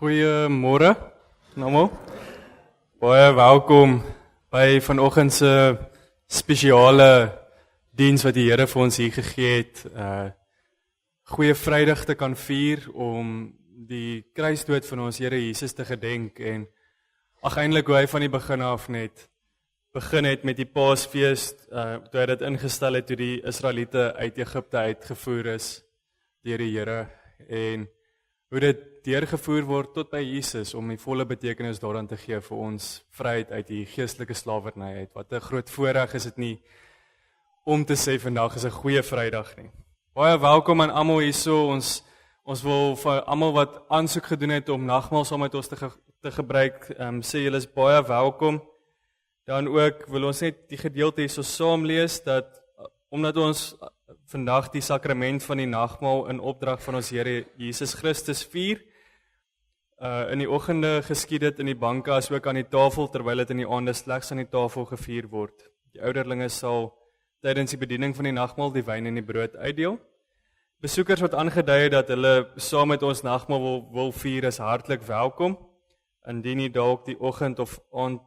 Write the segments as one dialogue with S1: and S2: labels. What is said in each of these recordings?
S1: Goeiemôre, almal. Baie welkom by vanoggend se spesiale diens wat die Here vir ons hier gegee het. Goeie Vrydag te kan vier om die kruisdood van ons Here Jesus te gedenk en eintlik hoe hy van die begin af net begin het met die Paasfees, toe hy dit ingestel het toe die Israeliete uit Egipte uitgevoer is deur die Here en hoe dit deurgevoer word tot by Jesus om die volle betekenis daaraan te gee vir ons vryheid uit die geestelike slawerny uit. Wat 'n groot voorreg is dit nie om te sê vandag is 'n goeie Vrydag nie. Baie welkom aan almal hierso. Ons wil vir almal wat aansoek gedoen het om nagmaal saam met ons te gebruik, sê julle is baie welkom. Dan ook wil ons net die gedeelte hierso saam lees dat omdat ons vandag die sakrament van die nagmaal in opdrag van ons Here Jesus Christus vier, in die oggende geskied dit in die banke as ook aan die tafel, terwyl dit in die aande slegs aan die tafel gevier word. Die ouderlinge sal tydens die bediening van die nagmaal die wyn en die brood uitdeel. Besoekers wat aangedui het dat hulle saam met ons nagmaal wil vier, is hartlik welkom. Indien jy dalk die oggend of aand,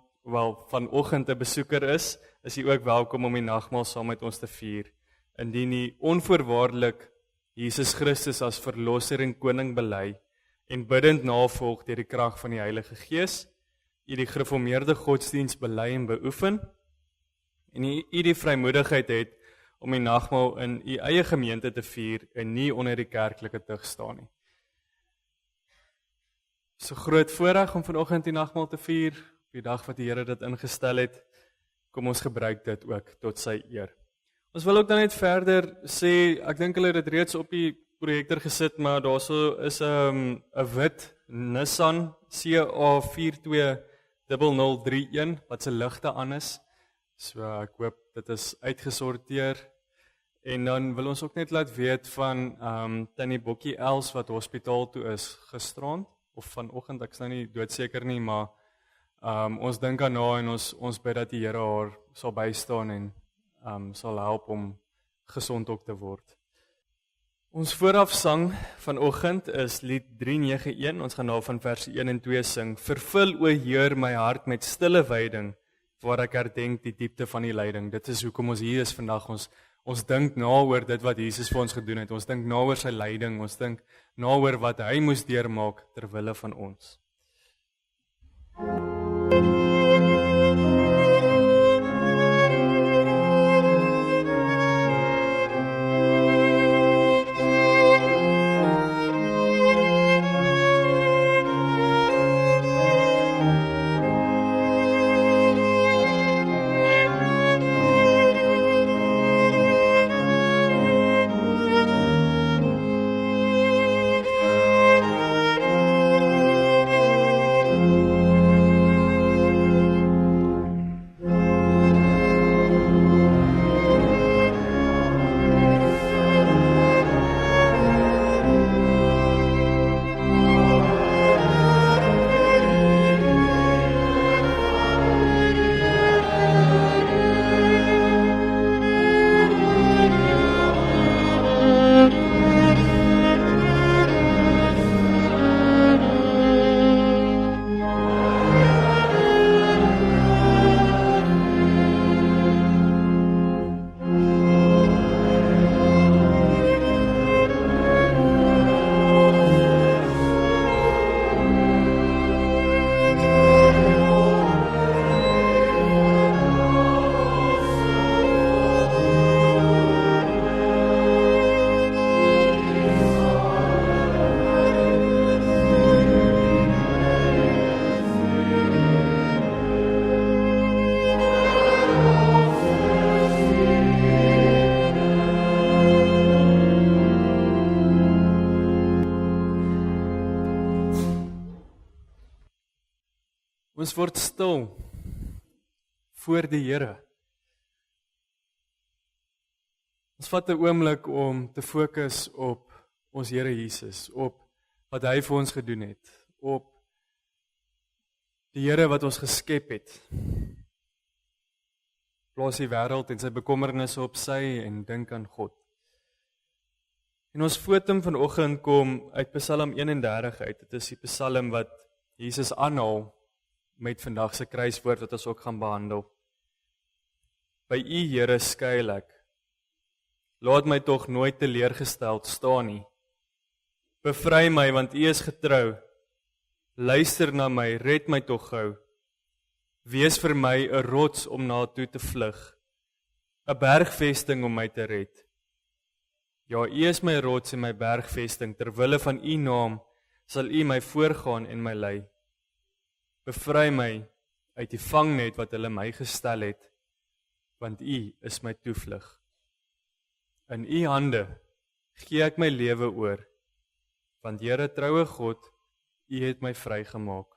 S1: vanoggend 'n besoeker is jy ook welkom om die nagmaal saam met ons te vier. Indien jy onvoorwaardelik Jesus Christus as verlosser en koning bely en bidend navolg deur die krag van die Heilige Gees, jy die gereformeerde godsdiens bely en beoefen, en jy die vrymoedigheid het om die nagmaal in jy eie gemeente te vier en nie onder die kerklike tug staan nie. So groot voorreg om vanoggend die nagmaal te vier, op die dag wat die Here dit ingestel het. Kom ons gebruik dit ook tot sy eer. Ons wil ook dan net verder sê, ek dink hulle het dit reeds op die projektor gesit, maar daarso is 'n wit Nissan CA420031 wat se ligte aan is. So ek hoop dit is uitgesorteer. En dan wil ons ook net laat weet van Tannie Bokkie Els wat hospitaal toe is gisterand of vanoggend, ek is nou nie doodseker nie, maar ons dink aan haar en ons bid dat die Here haar sal bystaan en sal help om gesond ook te word. Ons voorafsang vanoggend is lied 391. Ons gaan daarvan vers 1 en 2 sing. Vervul o Heer my hart met stille wyding, waar ek herdenk die diepte van die lyding. Dit is hoekom ons hier is vandag. Ons dink na oor dit wat Jesus vir ons gedoen het. Ons dink na oor sy lyding. Ons dink na oor wat hy moes deurmaak ter wille van ons. Ons word stil voor die Here. Ons vat 'n oomblik om te fokus op ons Here Jesus, op wat hy vir ons gedoen het, op die Here wat ons geskep het. Plaas die wêreld en sy bekommernisse op sy en dink aan God. En ons fotum vanoggend kom uit Psalm 31 uit. Dit is die Psalm wat Jesus aanhaal met vandag se kruiswoord wat ons ook gaan behandel. By U, Here, skuil ek. Laat my tog nooit teleurgesteld staan nie. Bevry my, want U is getrou. Luister na my, red my tog gou. Wees vir my 'n rots om na toe te vlug, 'n bergvesting om my te red. Ja, U is my rots en my bergvesting, ter wille van U naam sal U my voorgaan en my lei. Bevry my uit die vangnet wat hulle my gestel het, want U is my toevlug. In U hande gee ek my lewe oor, want Here, troue God, U het my vrygemaak.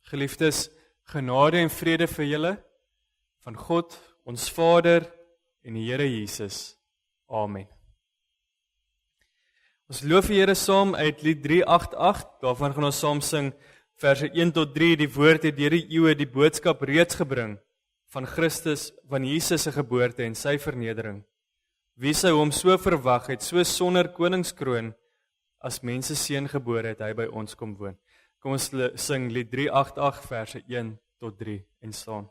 S1: Geliefdes, genade en vrede vir julle, van God, ons Vader en die Here Jesus. Amen. Ons loof die Here saam uit lied 388, daarvan gaan ons saam sing, verse 1 tot 3, die woord het deur die eeue die boodskap reeds gebring, van Christus, van Jesus se geboorte en sy vernedering. Wie sou hom so verwag het, so sonder koningskroon, as mense seun gebore het hy by ons kom woon. Kom ons sing lied 388 verse 1 tot 3 en staan.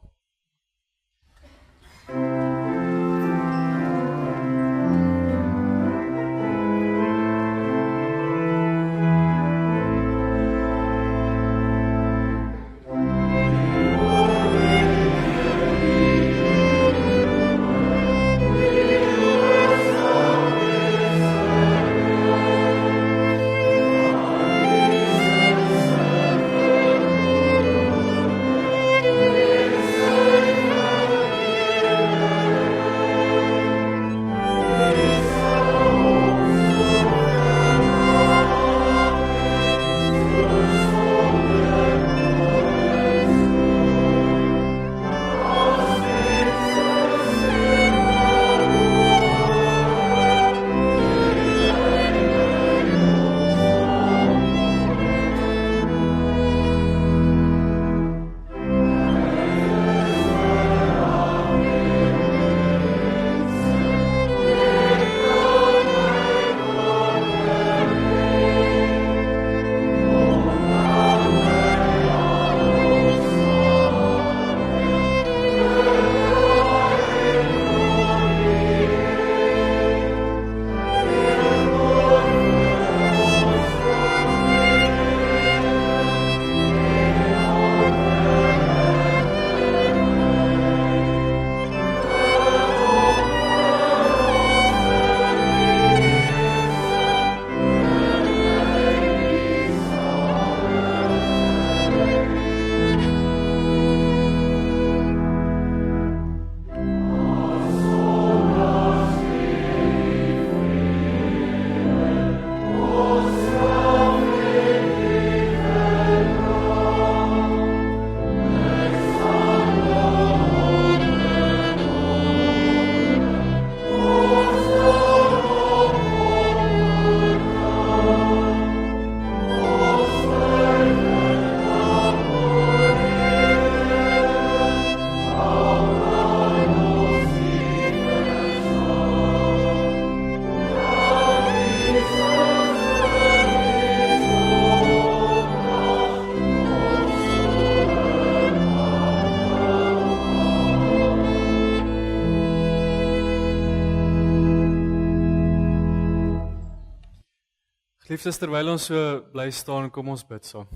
S1: Liefdes, terwyl ons so bly staan, kom ons bid saam.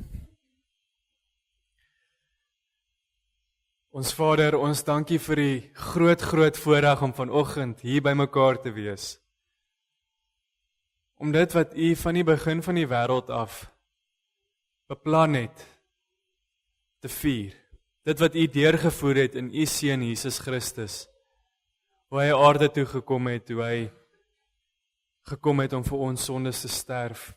S1: Ons Vader, ons dankie vir die groot voorreg om vanoggend hier by mekaar te wees. Om dit wat U van die begin van die wêreld af beplan het, te vier. Dit wat U deurgevoer het in U Seun Jesus Christus, hoe hy aarde toe gekom het, hoe hy gekom het om vir ons sondes te sterf.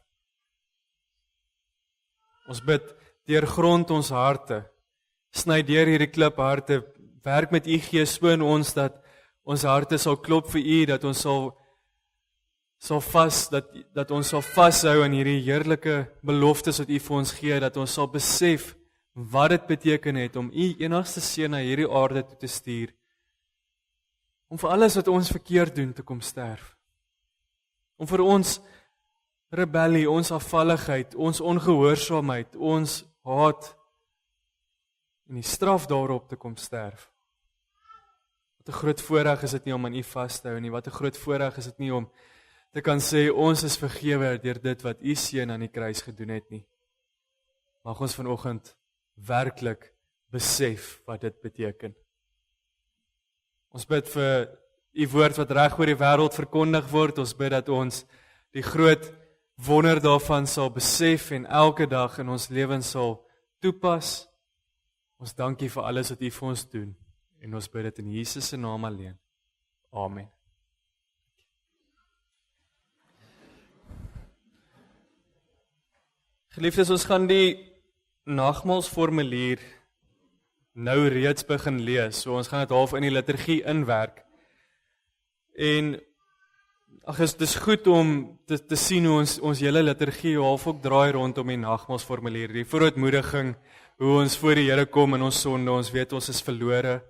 S1: Ons bid, deurgrond ons harte, sny deur hierdie klipharte, werk met U Gees so in ons, dat ons harte sal klop vir U, dat ons dat ons sal vashou aan hierdie heerlike beloftes wat U vir ons gee, dat ons sal besef wat dit beteken het om U enigste Seun na hierdie aarde toe te stuur, om vir alles wat ons verkeerd doen te kom sterf. om vir ons rebellie, ons afvalligheid, ons ongehoorsaamheid, ons haat en die straf daarop te kom sterf. Wat 'n groot voorreg is dit nie om aan U vas te hou nie, wat 'n groot voorreg is dit nie om te kan sê, ons is vergewe deur dit wat U seun aan die kruis gedoen het nie. Mag ons vanoggend werklik besef wat dit beteken. Ons bid vir U woord wat reg oor die wêreld verkondig word, ons bid dat ons die groot wonder daarvan sal besef en elke dag in ons lewens sal toepas. Ons dankie vir alles wat U vir ons doen en ons bid dit in Jesus se naam alleen. Amen. Geliefdes, ons gaan die nagmaalsformulier nou reeds begin lees. So ons gaan dit half in die liturgie inwerk. En dit is goed om te sien hoe ons hele liturgie half ook draai rondom die nagmaalsformulier. Die vooruitmoediging, hoe ons voor die Here kom in ons sonde, ons weet ons is verlore.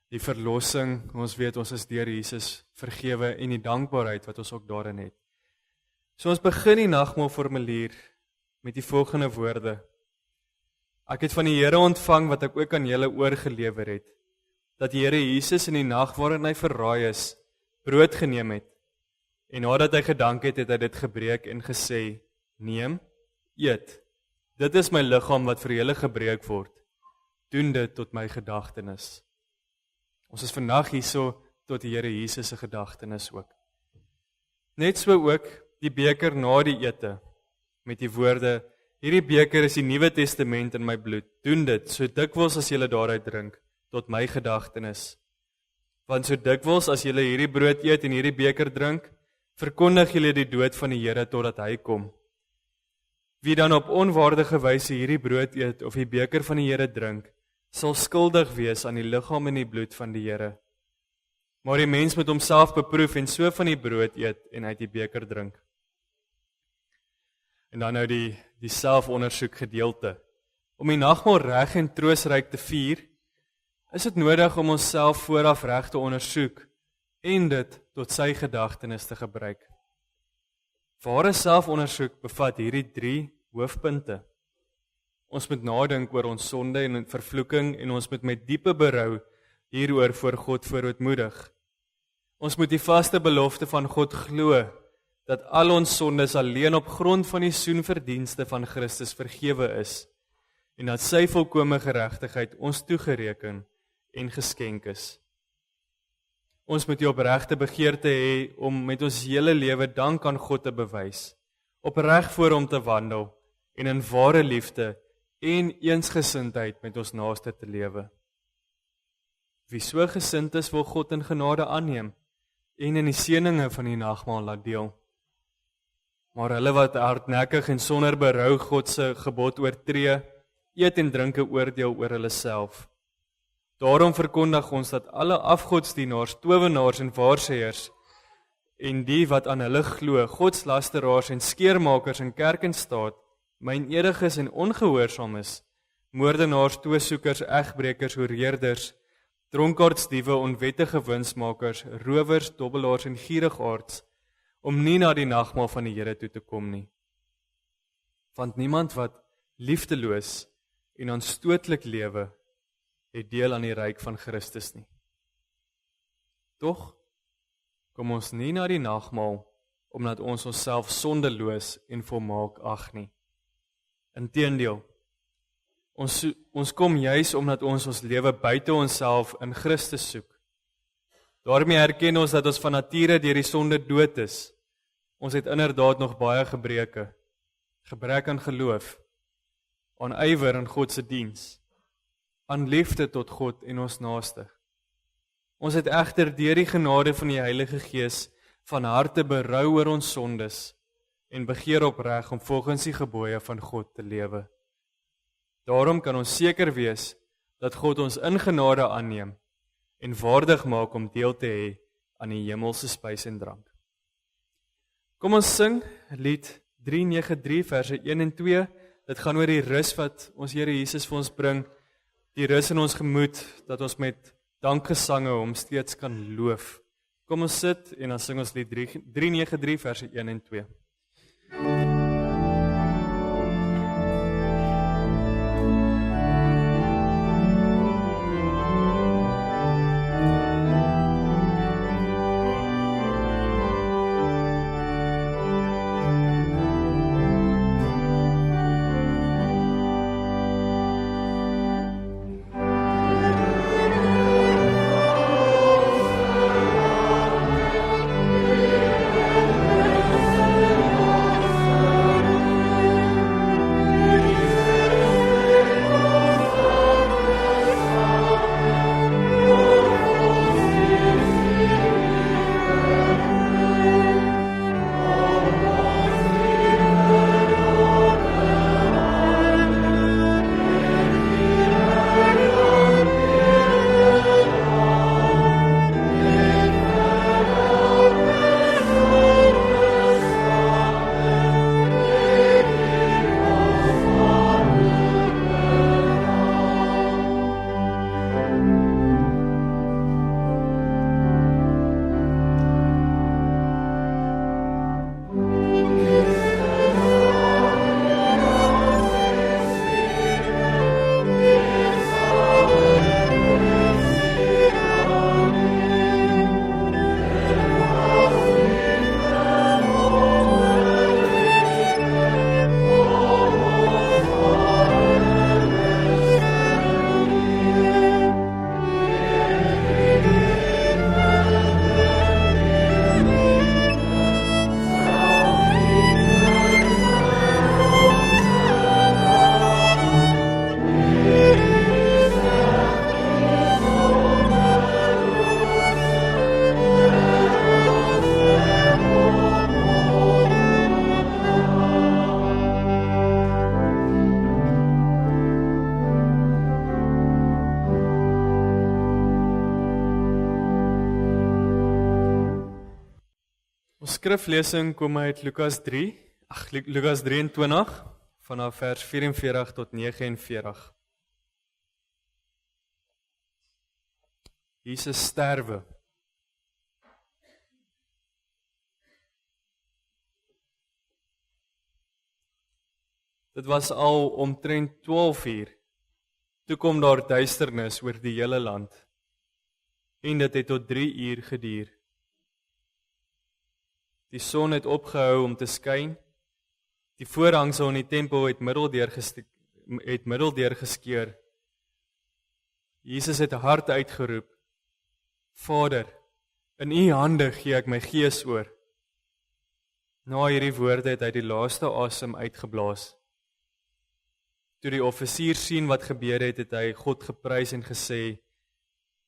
S1: Die verlossing, ons weet ons is deur Jesus vergewe en die dankbaarheid wat ons ook daarin het. So ons begin die nagmaalformulier met die volgende woorde. Ek het van die Here ontvang wat ek ook aan julle oorgelewer het, dat die Here Jesus in die nag waarin hy verraai is, brood geneem het, en nadat hy gedank het, het hy dit gebreek en gesê, neem, eet, dit is my liggaam wat vir julle gebreek word, doen dit tot my gedagtenis. Ons is vandag hierso tot die Here Jesus se gedagtenis ook. Net so ook die beker na die ete, met die woorde, hierdie beker is die Nuwe Testament in my bloed, doen dit so dikwels as julle daaruit drink, tot my gedagtenis. Want so dikwels as julle hierdie brood eet en hierdie beker drink, verkondig julle die dood van die Here totdat hy kom. Wie dan op onwaardige wyse hierdie brood eet of die beker van die Here drink, sal skuldig wees aan die liggaam en die bloed van die Here. Maar die mens moet homself beproef en so van die brood eet en uit die beker drink. En dan nou die selfondersoek gedeelte. Om die nagmaal reg en troostryk te vier, is dit nodig om onsself vooraf reg te ondersoek en dit tot sy gedagtenis te gebruik. Ware selfondersoek bevat hierdie 3 hoofpunte. Ons moet nadink oor ons sonde en vervloeking en ons moet met diepe berou hieroor voor God verootmoedig. Ons moet die vaste belofte van God glo, dat al ons sondes alleen op grond van die soenverdienste van Christus vergewe is, en dat sy volkome geregtigheid ons toegereken en geskenk is. Ons moet die opregte begeerte hê om met ons hele lewe dank aan God te bewys, opreg voor hom te wandel en in ware liefde en eensgesindheid met ons naaste te lewe. Wie so gesind is, wil God in genade aanneem en in die seëninge van die nagmaal laat deel. Maar hulle wat hardnekkig en sonder berou God se gebod oortree, eet en drink 'n oordeel oor hulle self. Daarom verkondig ons dat alle afgodsdienaars, towenaars en waarsêers en die wat aan hulle glo, godslasteraars en skeermakers in kerk en staat, mynediges en ongehoorsaam is, moordenaars, toosoekers, egbrekers, hoereerders, dronkaards, diewe, onwettige winsmakers, rowers, dobbelaars en gierigaards, om nie na die nagmaal van die Here toe te kom nie. Want niemand wat liefdeloos en aanstootlik lewe, het deel aan die ryk van Christus nie. Tog kom ons nie na die nagmaal omdat ons onsself sondeloos en volmaak ag nie. Inteendeel, ons kom juis omdat ons lewe buite onsself in Christus soek. Daarmee erken ons dat ons van nature deur die sonde dood is. Ons het inderdaad nog baie gebreke, gebrek aan geloof, aan ywer in God se diens, aan liefde tot God en ons naaste. Ons het egter deur die genade van die Heilige Gees van harte berou oor ons sondes en begeer opreg om volgens die gebooie van God te lewe. Daarom kan ons seker wees dat God ons in genade aanneem en waardig maak om deel te hê aan die hemelse spys en drank. Kom ons sing lied 393 verse 1 en 2. Dit gaan oor die rus wat ons Here Jesus vir ons bring, die rus in ons gemoed, dat ons met dankgesange hom steeds kan loof Kom ons sit en dan sing ons lied 393 verse 1 en 2. Ons skriflesing kom uit Lukas 23 vanaf vers 44 tot 49. Jesus sterwe. Dit was al omtrent 12 uur. Toe kom daar duisternis oor die hele land. En dit het tot 3 uur geduur. Die son het opgehou om te skyn. Die voorhangsel in die tempel het middeldeur geskeur. Jesus het hard uitgeroep: Vader, in U hande gee ek my gees oor. Na hierdie woorde het hy die laaste asem uitgeblaas. Toe die offisier sien wat gebeur het, het hy God geprys en gesê: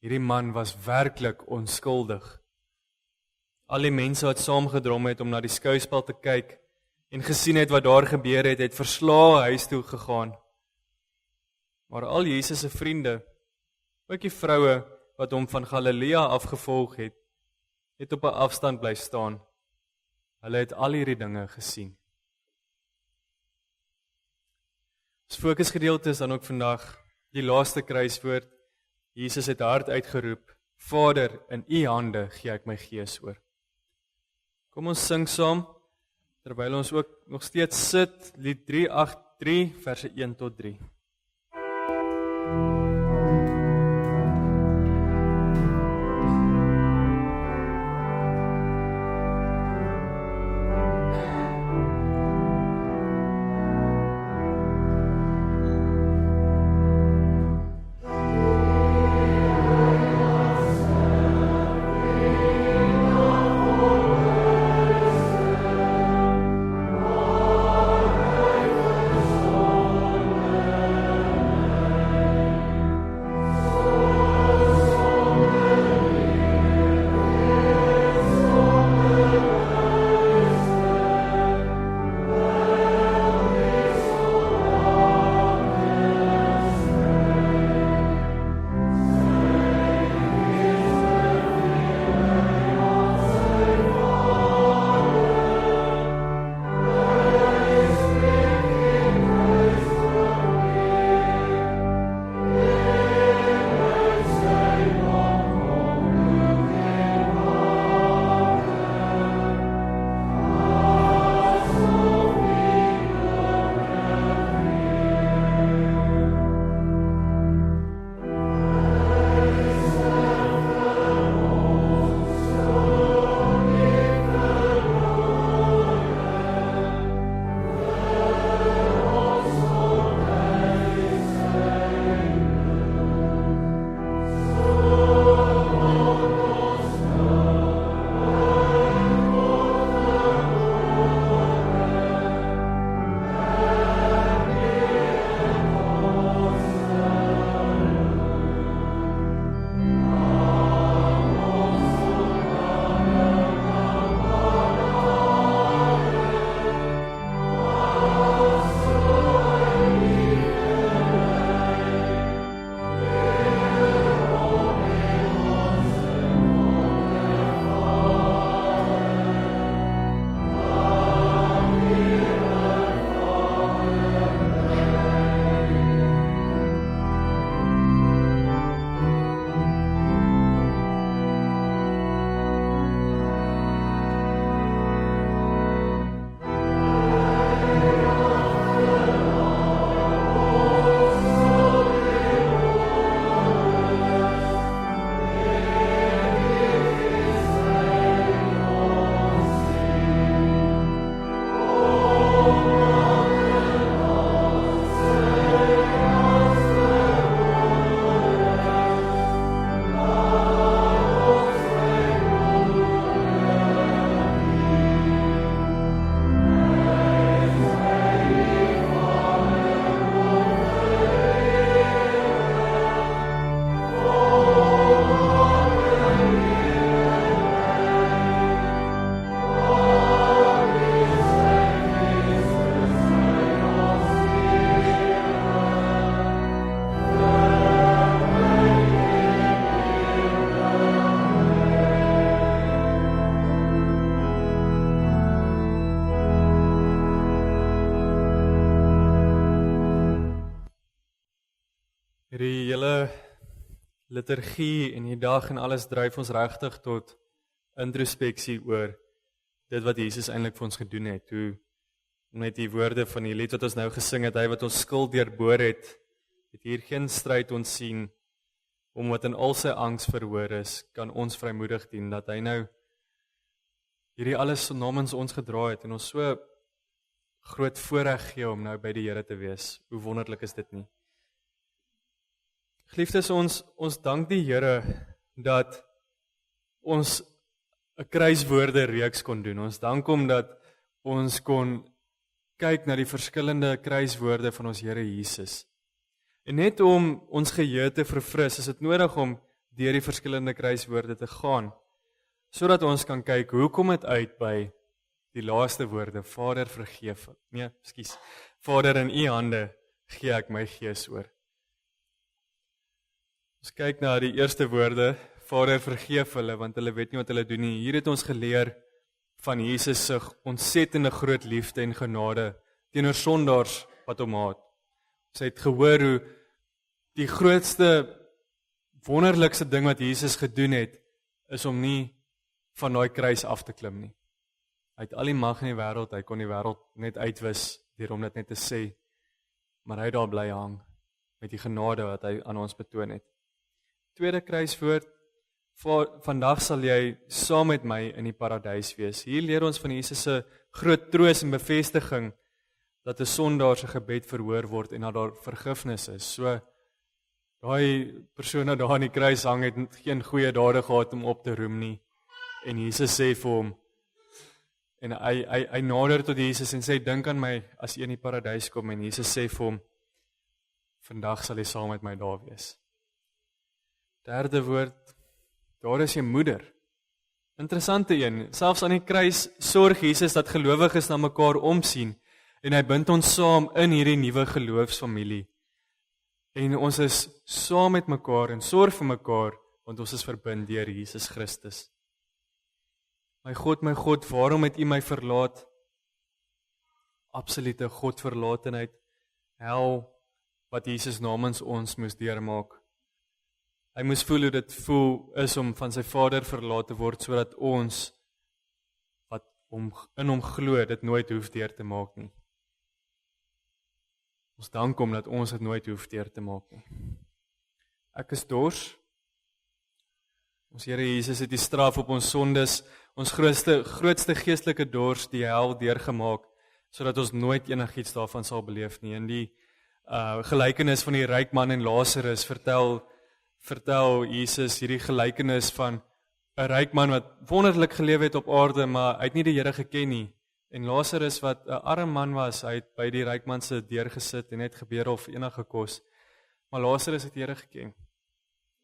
S1: Hierdie man was werklik onskuldig. Al die mense wat saamgedrom het om na die skouspel te kyk en gesien het wat daar gebeur het, het verslae huis toe gegaan. Maar al Jesus se vriende, ook die vroue wat hom van Galilea afgevolg het, het op 'n afstand bly staan. Hulle het al hierdie dinge gesien. Ons fokusgedeelte is dan ook vandag die laaste kruiswoord. Jesus het hard uitgeroep: Vader, in U hande gee ek my gees oor. Kom ons sing saam, terwyl ons ook nog steeds sit, lied 383, verse 1 tot 3. liturgie en die dag en alles dryf ons regtig tot introspeksie oor dit wat Jesus eintlik vir ons gedoen het. Hoe met die woorde van die lied wat ons nou gesing het, hy wat ons skuld deurboor het hier geen stryd ons sien, omdat in al sy angs verhoor is, kan ons vrymoedig dien, dat hy nou hierdie alles namens ons gedra het, en ons so groot voorreg gee om nou by die Here te wees. Hoe wonderlik is dit nie? Geliefdes, ons dank die Here dat ons 'n kruiswoorde reeks kon doen. Ons dank hom dat ons kon kyk na die verskillende kruiswoorde van ons Here Jesus. En net om ons geheue te verfris, is dit nodig om deur die verskillende kruiswoorde te gaan, sodat ons kan kyk, hoe kom dit uit by die laaste woorde, Vader vergeef. Vader, in u hande gee ek my gees oor. Ons kyk na die eerste woorde, Vader vergeef hulle, want hulle weet nie wat hulle doen nie. Hier het ons geleer van Jesus se ontsettende groot liefde en genade teenoor sondaars wat hom haat. Ons het gehoor hoe die grootste, wonderlikste ding wat Jesus gedoen het, is om nie van daai kruis af te klim nie. Hy het al die mag in die wêreld, hy kon die wêreld net uitwis deur om dit net te sê, maar hy het daar bly hang met die genade wat hy aan ons betoon het. Tweede kruiswoord, vandag sal jy saam met my in die paradys wees. Hier leer ons van Jesus se groot troos en bevestiging dat 'n sondaar se gebed verhoor word en dat daar vergifnis is. So daai persoon wat daar aan die kruis hang het geen goeie dade gehad om op te roem nie. En Jesus sê vir hom, en hy nader tot Jesus en sê, dink aan my as jy in die paradys kom, en Jesus sê vir hom, vandag sal jy saam met my daar wees. Derde woord, daar is jy moeder. Interessante een, selfs aan die kruis sorg Jesus dat gelowiges na mekaar omsien, en hy bind ons saam in hierdie nuwe geloofsfamilie. En ons is saam met mekaar en sorg vir mekaar, want ons is verbind deur Jesus Christus. My God, waarom het U my verlaat? Absolute Godverlatenheid, hel wat Jesus namens ons moes deurmaak. Hy moes voel hoe dit is om van sy Vader verlaat te word, sodat ons, wat in hom glo, dit nooit hoef deur te maak nie. Ons dank hom dat ons dit nooit hoef deur te maak nie. Ek is dors. Ons Here Jesus het die straf op ons sondes, ons grootste geestelike dors, die hel deurgemaak, sodat ons nooit enigiets daarvan sal beleef nie. In die gelykenis van die ryk man en Lazarus vertel Jesus hierdie gelykenis van 'n ryk man wat wonderlik geleef het op aarde, maar hy het nie die Here geken nie. En Lazarus wat 'n arm man was, hy het by die ryk man se deur gesit en net gebeur of enige kos. Maar Lazarus het die Here geken.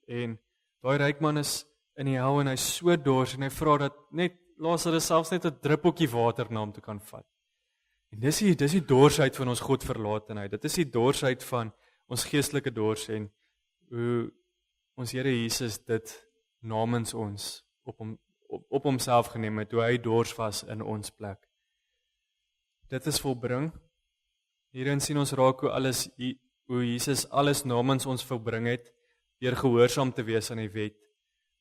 S1: En daai ryk man is in die hel en hy is so dors en hy vra dat net Lazarus selfs net 'n druppeltjie water na hom toe kan vat. En dis die dorsheid van ons Godverlatenheid. Dit is die dorsheid van ons geestelike dors en hoe ons Here Jesus dit namens ons op homself geneem het, toe hy dors was in ons plek. Dit is volbring. Hierin sien ons raak hoe Jesus alles namens ons volbring het, deur gehoorsaam te wees aan die wet,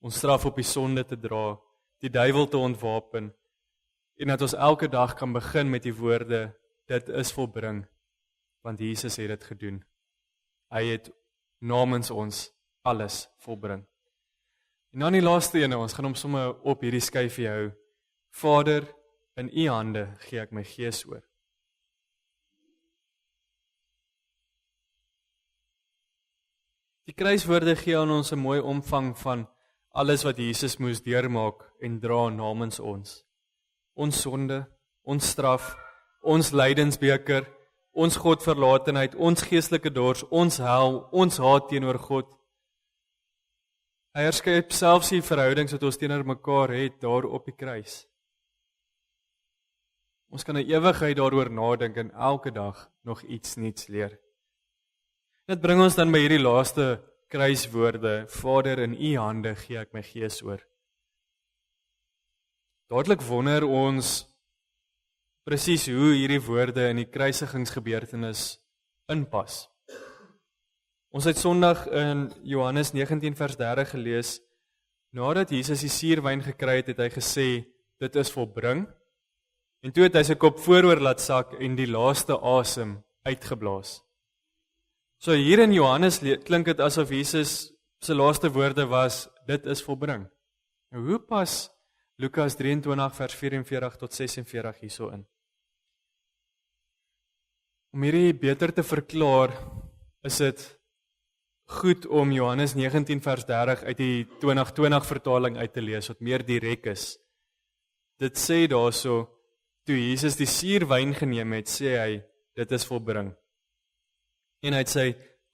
S1: ons straf op die sonde te dra, die duiwel te ontwapen, en dat ons elke dag kan begin met die woorde, dit is volbring, want Jesus het dit gedoen. Hy het namens ons alles volbring. En dan die laaste ene, ons gaan hom sommer op hierdie skyfie hou. Vader, in U hande gee ek my gees oor. Die kruiswoorde gee aan ons 'n mooi omvang van alles wat Jesus moes deurmaak en dra namens ons. Ons sonde, ons straf, ons lydensbeker, ons Godverlatenheid, ons geestelike dors, ons hel, ons haat teenoor God. Hy herskep selfs die verhoudings wat ons teenoor mekaar het daar op die kruis. Ons kan 'n ewigheid daaroor nadink en elke dag nog iets nuuts leer. Dit bring ons dan by hierdie laaste kruiswoorde, Vader, in U hande gee ek my gees oor. Dadelik wonder ons presies hoe hierdie woorde in die kruisigingsgebeurtenis inpas. Ons het Sondag in Johannes 19 vers 30 gelees, nadat Jesus die suurwyn gekry het, het hy gesê, dit is volbring, en toe het hy sy kop vooroor laat sak en die laaste asem uitgeblaas. So hier in Johannes klink dit asof Jesus sy laaste woorde was, dit is volbring. Nou hoe pas Lukas 23 vers 44 tot 46 hierso in? Om hierdie beter te verklaar, is dit goed om Johannes 19 vers 30 uit die 2020 vertaling uit te lees, wat meer direk is. Dit sê daarso, toe Jesus die suurwyn geneem het, sê hy, dit is volbring. En hy het sy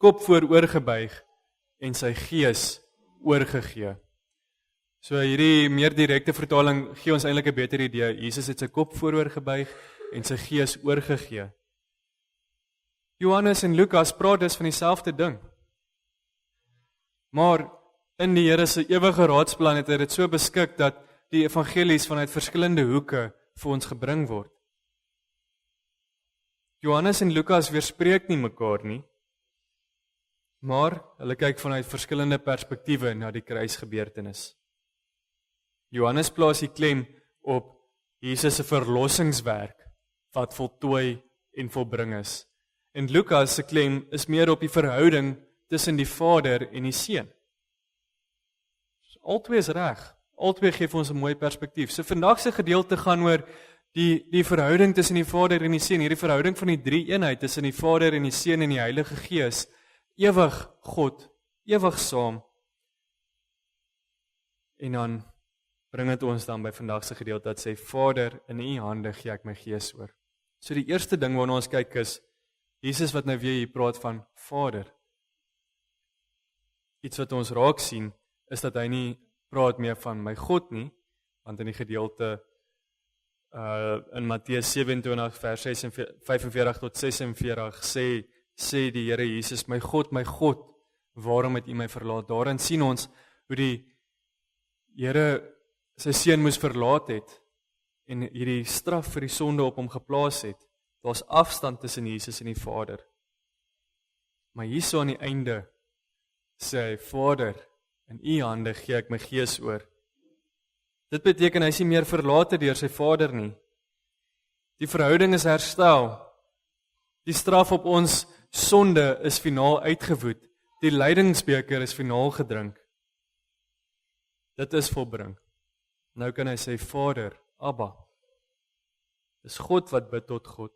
S1: kop vooroor gebuig en sy gees oorgegee. So hierdie meer direkte vertaling gee ons eintlik 'n beter idee. Jesus het sy kop vooroor gebuig en sy gees oorgegee. Johannes en Lukas praat dus van dieselfde ding. Maar in die Here se ewige raadsplan het hy dit so beskik dat die evangelies vanuit verskillende hoeke vir ons gebring word. Johannes en Lukas weerspreek nie mekaar nie, maar hulle kyk vanuit verskillende perspektiewe na die kruisgebeurtenis. Johannes plaas die klem op Jesus se verlossingswerk wat voltooi en volbring is. En Lukas se klem is meer op die verhouding tussen die Vader en die Seun. Albei is reg. Albei gee vir ons 'n mooi perspektief. So vandag se gedeelte gaan oor die verhouding tussen die Vader en die Seun, hierdie verhouding van die drie eenheid tussen die Vader en die Seun en die Heilige Gees, ewig God, ewig saam. En dan bring dit ons dan by vandag se gedeelte dat sê, Vader, in U hande gee ek my gees oor. So die eerste ding waarna ons kyk is, Jesus wat nou weer hier praat van Vader. Iets wat ons raak sien, is dat hy nie praat meer van my God nie, want in die gedeelte in Matteus 27 vers 45 tot 46 sê die Here Jesus, my God, waarom het U my verlaat? Daarin sien ons hoe die Here sy seun moes verlaat het en hierdie straf vir die sonde op hom geplaas het. Daar's afstand tussen Jesus en die Vader. Maar hierso aan die einde sê hy, Vader, in U hande gee ek my gees oor. Dit beteken hy is nie meer verlate deur sy Vader nie. Die verhouding is herstel. Die straf op ons sonde is finaal uitgewoed. Die lydingsbeker is finaal gedrink. Dit is volbring. Nou kan hy sê, Vader, Abba. Dis God wat bid tot God.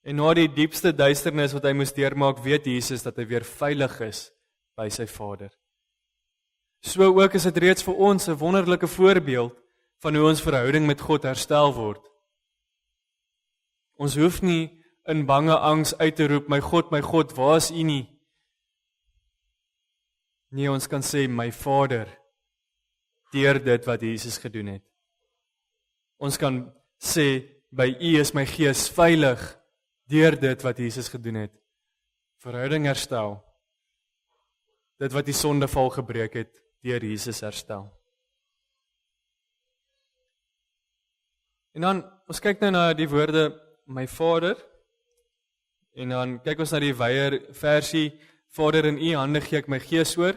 S1: En na die diepste duisternis wat hy moes deurmaak, weet Jesus dat hy weer veilig is by sy Vader. So ook is dit reeds vir ons 'n wonderlike voorbeeld van hoe ons verhouding met God herstel word. Ons hoef nie in bange angs uit te roep, my God, waar is U nie? Nee, ons kan sê, my Vader, deur dit wat Jesus gedoen het. Ons kan sê, by U is my gees veilig, deur dit wat Jesus gedoen het. Verhouding herstel. Dit wat die sondeval gebreek het, deur Jesus herstel. En dan, ons kyk nou na die woorde, my Vader, en dan kyk ons na die Weier versie, Vader, in U hande gee ek my gees oor,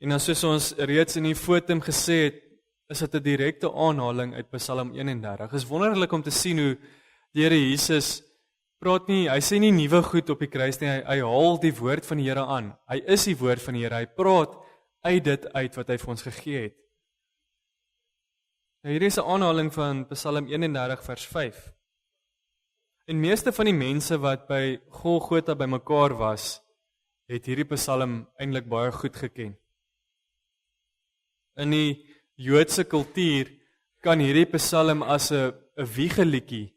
S1: en dan soos ons reeds in die fotum gesê het, is dit 'n direkte aanhaling uit Psalm 31. Het is wonderlik om te sien hoe die Here Jesus praat nie, hy sê nie nuwe goed op die kruis nie, hy haal die woord van die Here aan. Hy is die woord van die Here, hy praat uit dit uit wat hy vir ons gegee het. Nou, hier is 'n aanhaling van Psalm 31 vers 5. En meeste van die mense wat by Golgotha bymekaar was, het hierdie Psalm eintlik baie goed geken. In die Joodse kultuur kan hierdie Psalm as 'n wiegeliedjie,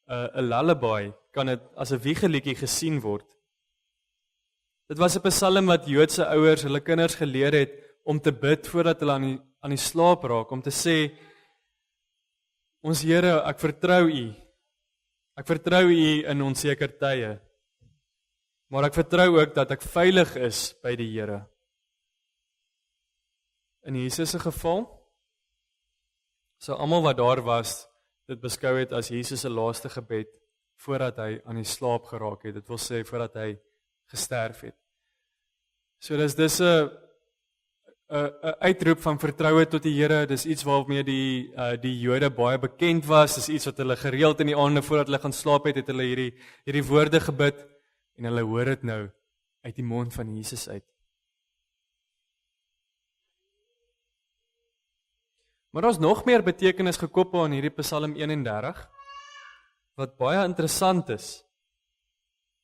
S1: 'n lullaby, kan dit as 'n wiegeliedjie gesien word. Dit was 'n Psalm wat Joodse ouers hulle kinders geleer het om te bid voordat hulle aan die slaap raak, om te sê, ons Here, ek vertrou U. Ek vertrou U in onseker tye. Maar ek vertrou ook dat ek veilig is by die Here. In Jesus se geval, so almal wat daar was, dit beskou het as Jesus se laaste gebed voordat hy aan die slaap geraak het. Dit wil sê voordat hy gesterf het. So dis 'n uitroep van vertroue tot die Here. Dis iets waarmee die Jode baie bekend was. Dis iets wat hulle gereeld in die aande voordat hulle gaan slaap het hulle hierdie woorde gebid en hulle hoor dit nou uit die mond van Jesus uit. Maar daar's nog meer betekenis gekoppel aan hierdie Psalm 31 wat baie interessant is.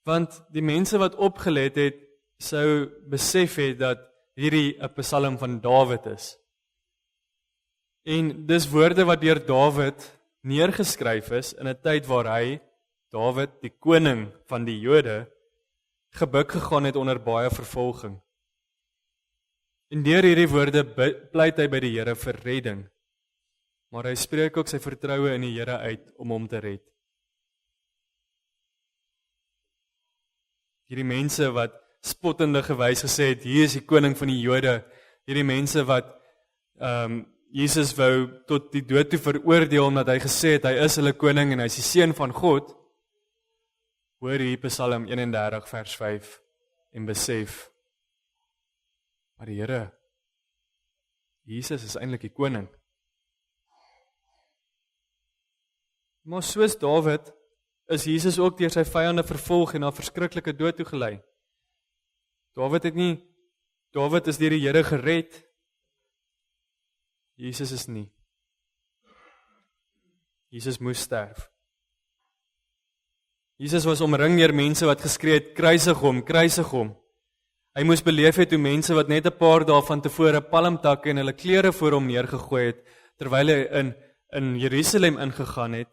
S1: Want die mense wat opgelet het, sou besef het dat hierdie 'n Psalm van Dawid is. En dis woorde wat deur Dawid neergeskryf is in 'n tyd waar hy, Dawid, die koning van die Jode, gebuk gegaan het onder baie vervolging. En deur hierdie woorde pleit hy by die Here vir redding. Maar hy spreek ook sy vertroue in die Here uit om hom te red. Hierdie mense wat spottende gewys gesê het, hier is die koning van die Jode, hierdie mense wat Jesus wou tot die dood toe veroordeel, omdat hy gesê het, hy is hulle koning en hy is die seun van God, hoor hier Psalm 31 vers 5 en besef, maar die Here, Jesus is eintlik die koning. Maar soos Dawid, is Jesus ook deur sy vyande vervolg en na verskriklike dood toegelei. Dawid is deur die Here gered. Jesus is nie. Jesus moes sterf. Jesus was omring deur mense wat geskree het, kruisig hom, kruisig hom. Hy moes beleef het hoe mense wat net 'n paar dae van tevore palmtakke en hulle klere voor hom neergegooi het, terwyl hy in Jerusalem ingegaan het,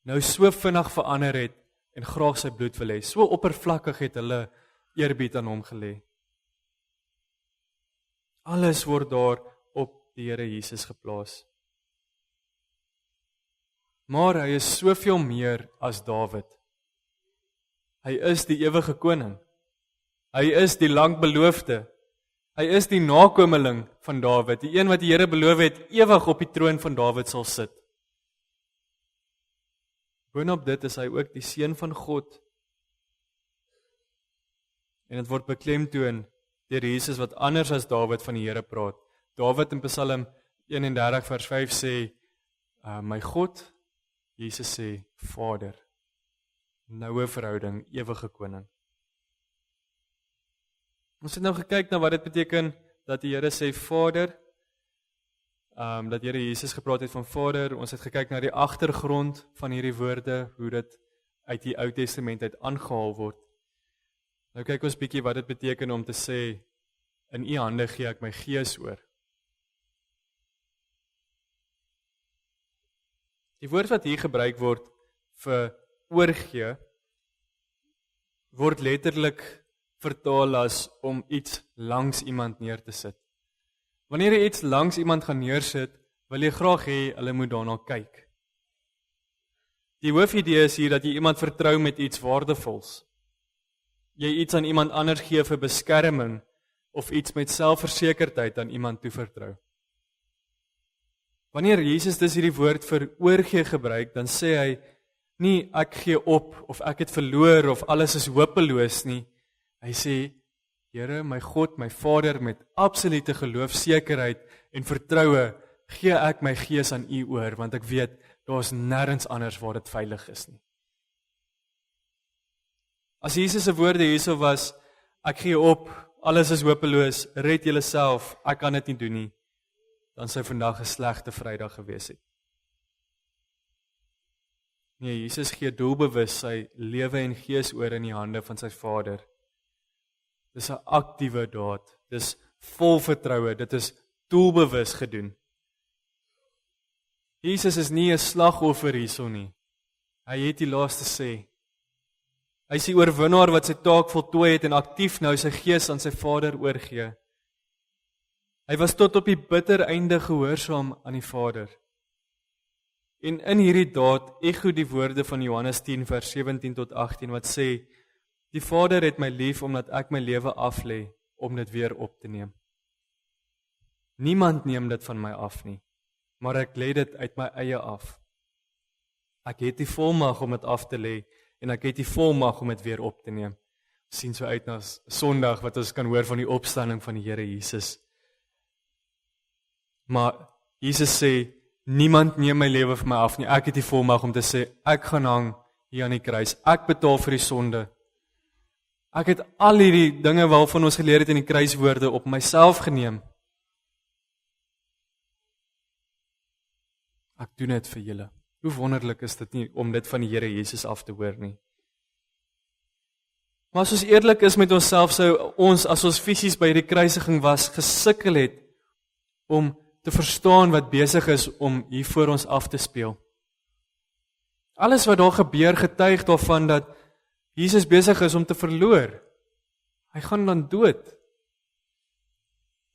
S1: nou so vinnig verander het en graag sy bloed wil hê. So oppervlakkig het hulle eerbied aan hom gelê. Alles word daar op die Here Jesus geplaas. Maar hy is soveel meer as Dawid. Hy is die ewige koning. Hy is die lankbeloofde. Hy is die nakomeling van Dawid, die een wat die Here beloof het ewig op die troon van Dawid sal sit. Boonop dit is hy ook die seun van God. En dit word beklemtoon deur Jesus wat anders as Dawid van die Here praat. Dawid in Psalm 31 vers 5 sê, my God, Jesus sê, Vader, noue verhouding, ewige koning. Ons het nou gekyk na wat dit beteken, dat die Here sê Vader, dat Here Jesus gepraat het van Vader, ons het gekyk na die agtergrond van hierdie woorde, hoe dit uit die Ou Testament uit aangehaal word. Nou kyk ons bietjie wat dit beteken om te sê, in U hande gee ek my gees oor. Die woord wat hier gebruik word vir oorgee, word letterlik vertaal as om iets langs iemand neer te sit. Wanneer jy iets langs iemand gaan neersit, wil jy graag hê hulle moet daarna kyk. Die hoofidee is hier dat jy iemand vertrou met iets waardevols. Jy iets aan iemand anders gee vir beskerming of iets met selfversekerdheid aan iemand toevertrou. Wanneer Jesus dus hierdie woord vir oorgee gebruik, dan sê hy nie ek gee op of ek het verloor of alles is hopeloos nie. Hy sê, Here, my God, my Vader, met absolute geloofsekerheid en vertroue, gee ek my gees aan U oor, want ek weet, daar is nêrens anders waar dit veilig is nie. As Jesus se woorde hierso was, ek gee op, alles is hopeloos, red julleself, ek kan dit nie doen nie, dan sou vandag 'n slegte Vrydag gewees het. Nee, Jesus gee doelbewus sy lewe en gees oor in die hande van sy Vader. Dis 'n aktiewe daad, dis vol vertroue, dit is doelbewus gedoen. Jesus is nie 'n slagoffer hierso nie. Hy het die laaste sê. Hy is die oorwinnaar wat sy taak voltooi het en aktief nou sy gees aan sy Vader oorgee. Hy was tot op die bitter einde gehoorsaam aan die Vader. En in hierdie daad ekho die woorde van Johannes 10 vers 17 tot 18 wat sê, die Vader het my lief omdat ek my lewe aflê om dit weer op te neem. Niemand neem dit van my af nie, maar ek lê dit uit my eie af. Ek het die volmag om dit af te lê en ek het die volmag om dit weer op te neem. sien so uit na Sondag wat ons kan hoor van die opstanding van die Here Jesus. Maar Jesus sê, niemand neem my lewe vir my af nie. Ek het die volmag om te sê, ek gaan hang hier aan die kruis. Ek betaal vir die sonde. Ek het al hierdie dinge waarvan ons geleer het in die kruiswoorde op myself geneem. Ek doen dit vir julle. Hoe wonderlik is dit nie om dit van die Here Jesus af te hoor nie. Maar as ons eerlik is met onsself, sou ons, as ons fisies by die kruisiging was, gesukkel het om te verstaan wat besig is om hier voor ons af te speel. Alles wat daar gebeur getuig daarvan dat Jesus besig is om te verloor. Hy gaan dan dood.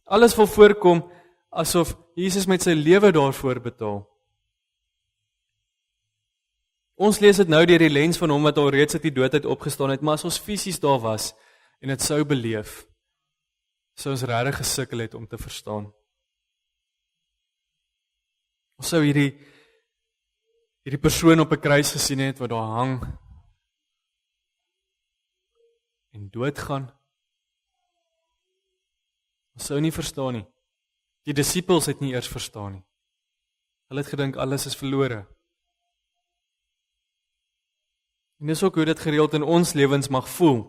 S1: Alles wil voorkom asof Jesus met sy lewe daarvoor betaal. Ons lees dit nou deur die lens van hom wat al reeds uit die dood uit opgestaan het, maar as ons fisies daar was en dit sou beleef, sou ons regtig gesukkel het om te verstaan. Ons sou hierdie persoon op 'n kruis gesien het wat daar hang en doodgaan. Ons sou nie verstaan nie. Die disippels het nie eers verstaan nie. Hulle het gedink alles is verlore. En dis ook hoe dit gereeld in ons lewens mag voel.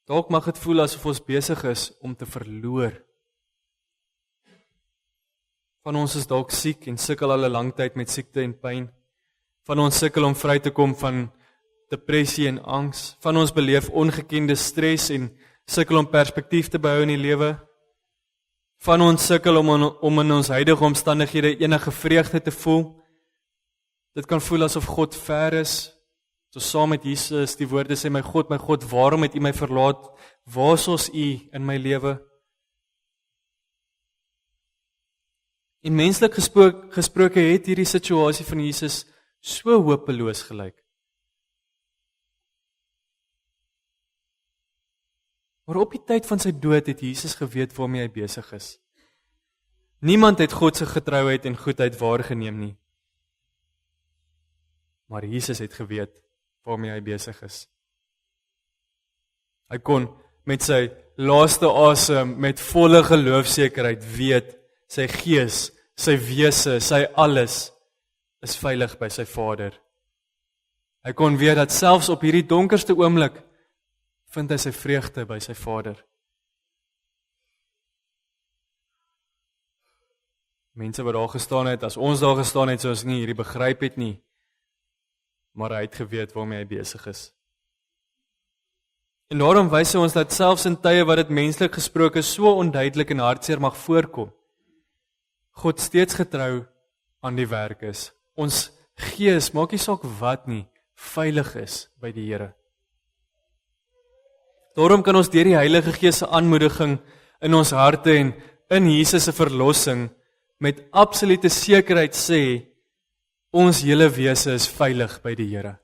S1: Dalk mag dit voel asof ons besig is om te verloor. Van ons is dalk siek en sukkel al 'n lang tyd met siekte en pyn. Van ons sukkel om vry te kom van depressie en angs. Van ons beleef ongekende stres en sukkel om perspektief te behou in die lewe. Van ons sukkel om in ons huidige omstandighede enige vreugde te voel. Dit kan voel asof God ver is. So saam met Jesus, die woorde sê, my God, waarom het U my verlaat? Waar is U in my lewe? En menslik gesproke het hierdie situasie van Jesus so hopeloos gelyk. Maar op die tyd van sy dood het Jesus geweet waarmee hy besig is. Niemand het God se getrouheid en goedheid waargeneem nie. Maar Jesus het geweet waarmee hy besig is. Hy kon met sy laaste asem met volle geloofsekerheid weet, sy gees, sy wese, sy alles is veilig by sy Vader. Hy kon weet dat selfs op hierdie donkerste oomblik vind hy sy vreugde by sy Vader. Mense wat daar gestaan het, as ons daar gestaan het, sou ons nie hierdie begryp het nie, maar hy het geweet waarmee hy besig is. En daarom wys hy ons dat selfs in tye wat dit menslik gesproke so onduidelik en hartseer mag voorkom, God steeds getrou aan die werk is. Ons gees, maak nie saak wat nie, veilig is by die Here. Daarom kan ons deur die Heilige Gees se aanmoediging in ons harte en in Jesus se verlossing met absolute sekerheid sê, ons hele wese is veilig by die Here.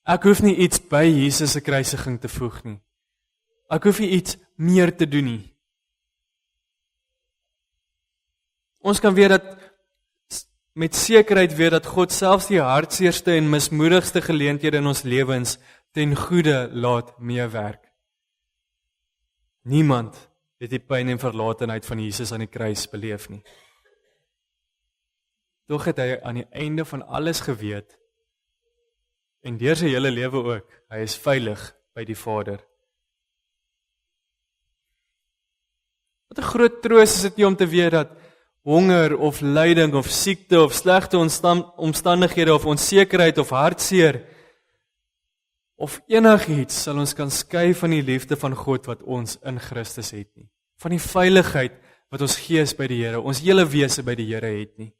S1: Ek hoef nie iets by Jesus se kruisiging te voeg nie. Ek hoef nie iets meer te doen nie. Ons kan weet dat, met sekerheid weet dat God selfs die hartseerste en mismoedigste geleenthede in ons lewens ten goeie laat meewerk. Niemand het die pyn en verlatenheid van Jesus aan die kruis beleef nie. Tog het hy aan die einde van alles geweet, en deur sy hele lewe ook, hy is veilig by die Vader. Wat 'n groot troos is dit nie om te weet dat honger of lyding of siekte of slegte omstandighede of onsekerheid of hartseer of enigiets sal ons kan skei van die liefde van God wat ons in Christus het nie. Van die veiligheid wat ons gees by die Here, ons hele wese by die Here het nie.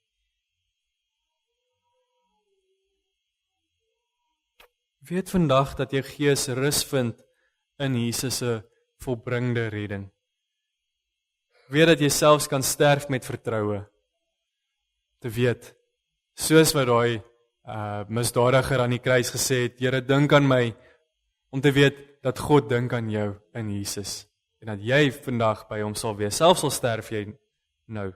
S1: Weet vandag dat jou gees rus vind in Jesus se volbringde redding. Weet dat jy selfs kan sterf met vertroue. Te weet, soos wat daai misdadiger aan die kruis gesê het, Here, dink aan my, om te weet dat God dink aan jou in Jesus, en dat jy vandag by hom sal wees, selfs al sterf jy nou.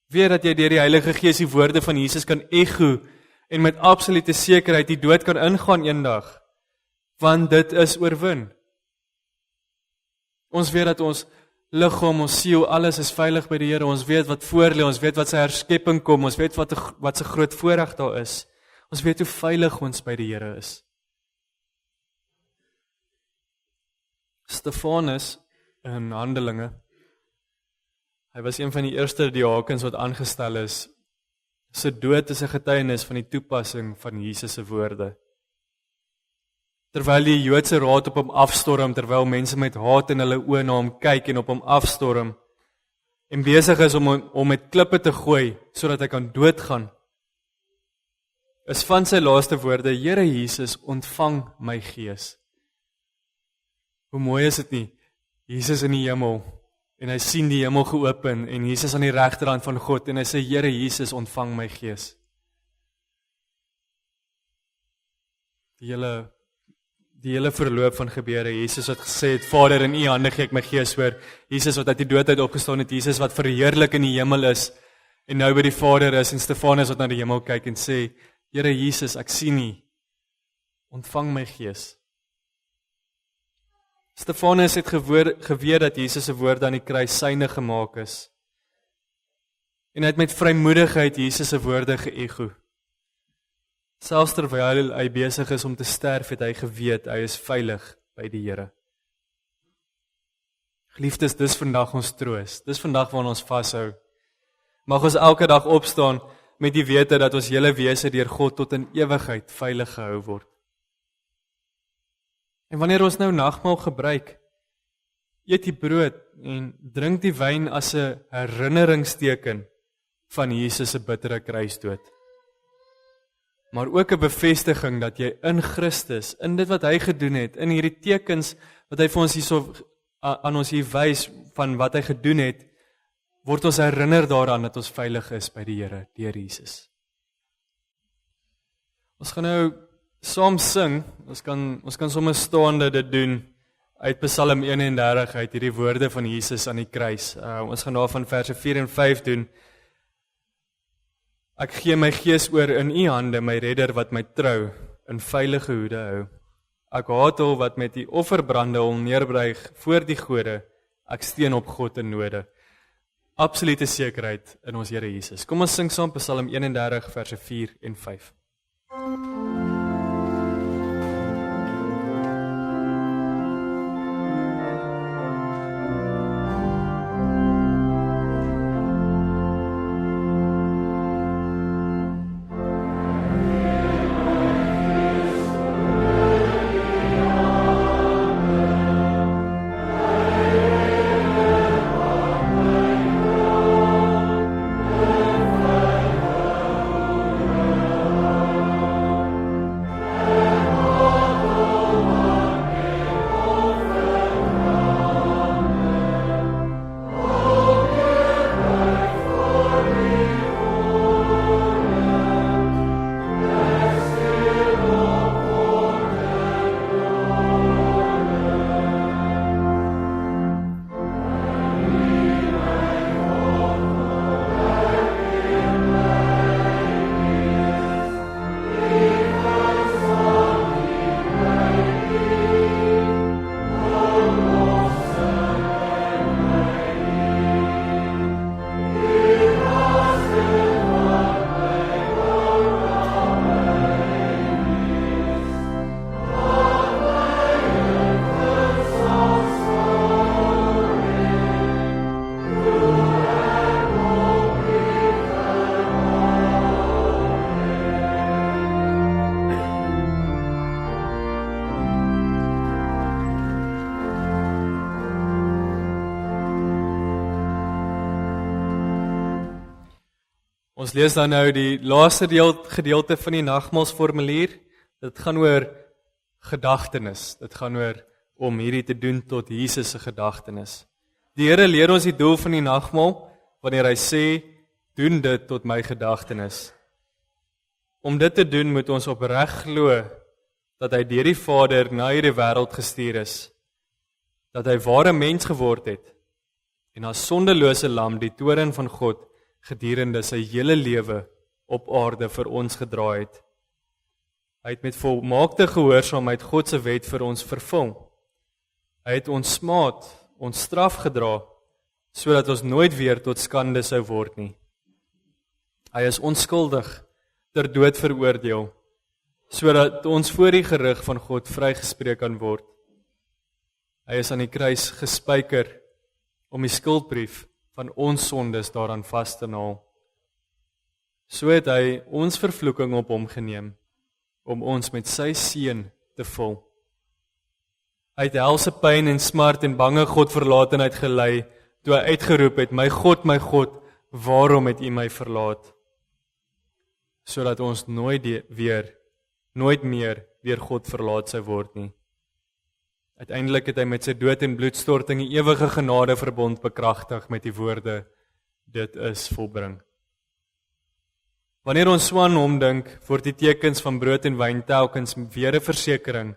S1: Weet dat jy deur die Heilige Gees die woorde van Jesus kan echo en met absolute sekerheid die dood kan ingaan eendag, want dit is oorwin. Ons weet dat ons liggaam, ons siel, alles is veilig by die Here, ons weet wat voor lê, ons weet wat sy herskepping kom, ons weet wat sy groot voorreg daar is, ons weet hoe veilig ons by die Here is. Stefanus in Handelinge, hy was een van die eerste diakens wat aangestel is. Sy dood is 'n getuienis van die toepassing van Jesus se woorde. Terwyl die Joodse raad op hom afstorm, terwyl mense met haat in hulle oë na hom kyk en op hom afstorm, en besig is om met klippe te gooi, sodat hy kan doodgaan, is van sy laaste woorde, Here Jesus, ontvang my gees. Hoe mooi is dit nie? Jesus in die hemel, en hy sien die hemel geopen, en Jesus aan die regterhand van God, en hy sê, Here Jesus, ontvang my gees. Die hele verloop van gebeure, Jesus wat gesê het, Vader, in U hande gee ek my gees oor, Jesus wat uit die dood uit opgestaan het, Jesus wat verheerlik in die hemel is, en nou by die Vader is, en Stefanus wat na die hemel kyk en sê, Here Jesus, ek sien U, ontvang my gees. Stefanus het geweet dat Jesus se woorde aan die kruis syne gemaak is. En hy het met vrymoedigheid Jesus se woorde geëgo. Selfs terwyl hy besig is om te sterf, het hy geweet hy is veilig by die Here. Geliefdes, dis vandag ons troos. Dis vandag waarna ons vashou. Mag ons elke dag opstaan met die wete dat ons hele wese deur God tot in ewigheid veilig gehou word. En wanneer ons nou nagmaal gebruik, eet die brood en drink die wyn as 'n herinneringsteken van Jesus se bittere kruisdood. Maar ook 'n bevestiging dat jy in Christus, in dit wat hy gedoen het, in hierdie tekens wat hy vir ons hierso aan ons hier wys van wat hy gedoen het, word ons herinner daaraan dat ons veilig is by die Here deur Jesus. Ons gaan nou saam sing, ons kan sommer staande dit doen uit Psalm 31 uit hierdie woorde van Jesus aan die kruis. Ons gaan daarvan verse 4 en 5 doen. Ek gee my gees oor in U hande, my redder wat my trou in veilige hoede hou. Ek haat al wat met die offerbrande hom neerbuig voor die gode, ek steun op God in node. Absolute sekerheid in ons Here Jesus. Kom ons sing saam Psalm 31 verse 4 en 5. Ons lees dan nou die laaste gedeelte van die nagmaalsformulier. Dit gaan oor gedagtenis. Dit gaan oor om hierdie te doen tot Jesus se gedagtenis. Die Here leer ons die doel van die nagmaal wanneer hy sê, doen dit tot my gedagtenis. Om dit te doen moet ons opreg glo dat hy deur die Vader na hierdie wêreld gestuur is. Dat hy ware mens geword het en as sondelose lam die toorn van God gedurende sy hele lewe op aarde vir ons gedra het. Hy het met volmaakte gehoorsaamheid God se wet vir ons vervul. Hy het ons smaad, ons straf gedra, sodat ons nooit weer tot skande sou word nie. Hy is onskuldig ter dood veroordeel, sodat ons voor die gerig van God vrygespreek kan word. Hy is aan die kruis gespyker om die skuldbrief van ons sondes daaraan vas te naal. So het hy ons vervloeking op hom geneem, om ons met sy seën te vul. Hy het helse pyn en smart en bange Godverlatenheid gelei, toe hy uitgeroep het, my God, waarom het U my verlaat? Sodat ons nooit meer deur God verlaat sou word nie. Uiteindelik het hy met sy dood en bloedstorting die ewige genadeverbond bekragtig met die woorde, dit is volbring. Wanneer ons so aan hom dink, word die tekens van brood en wyn telkens weer 'n versekering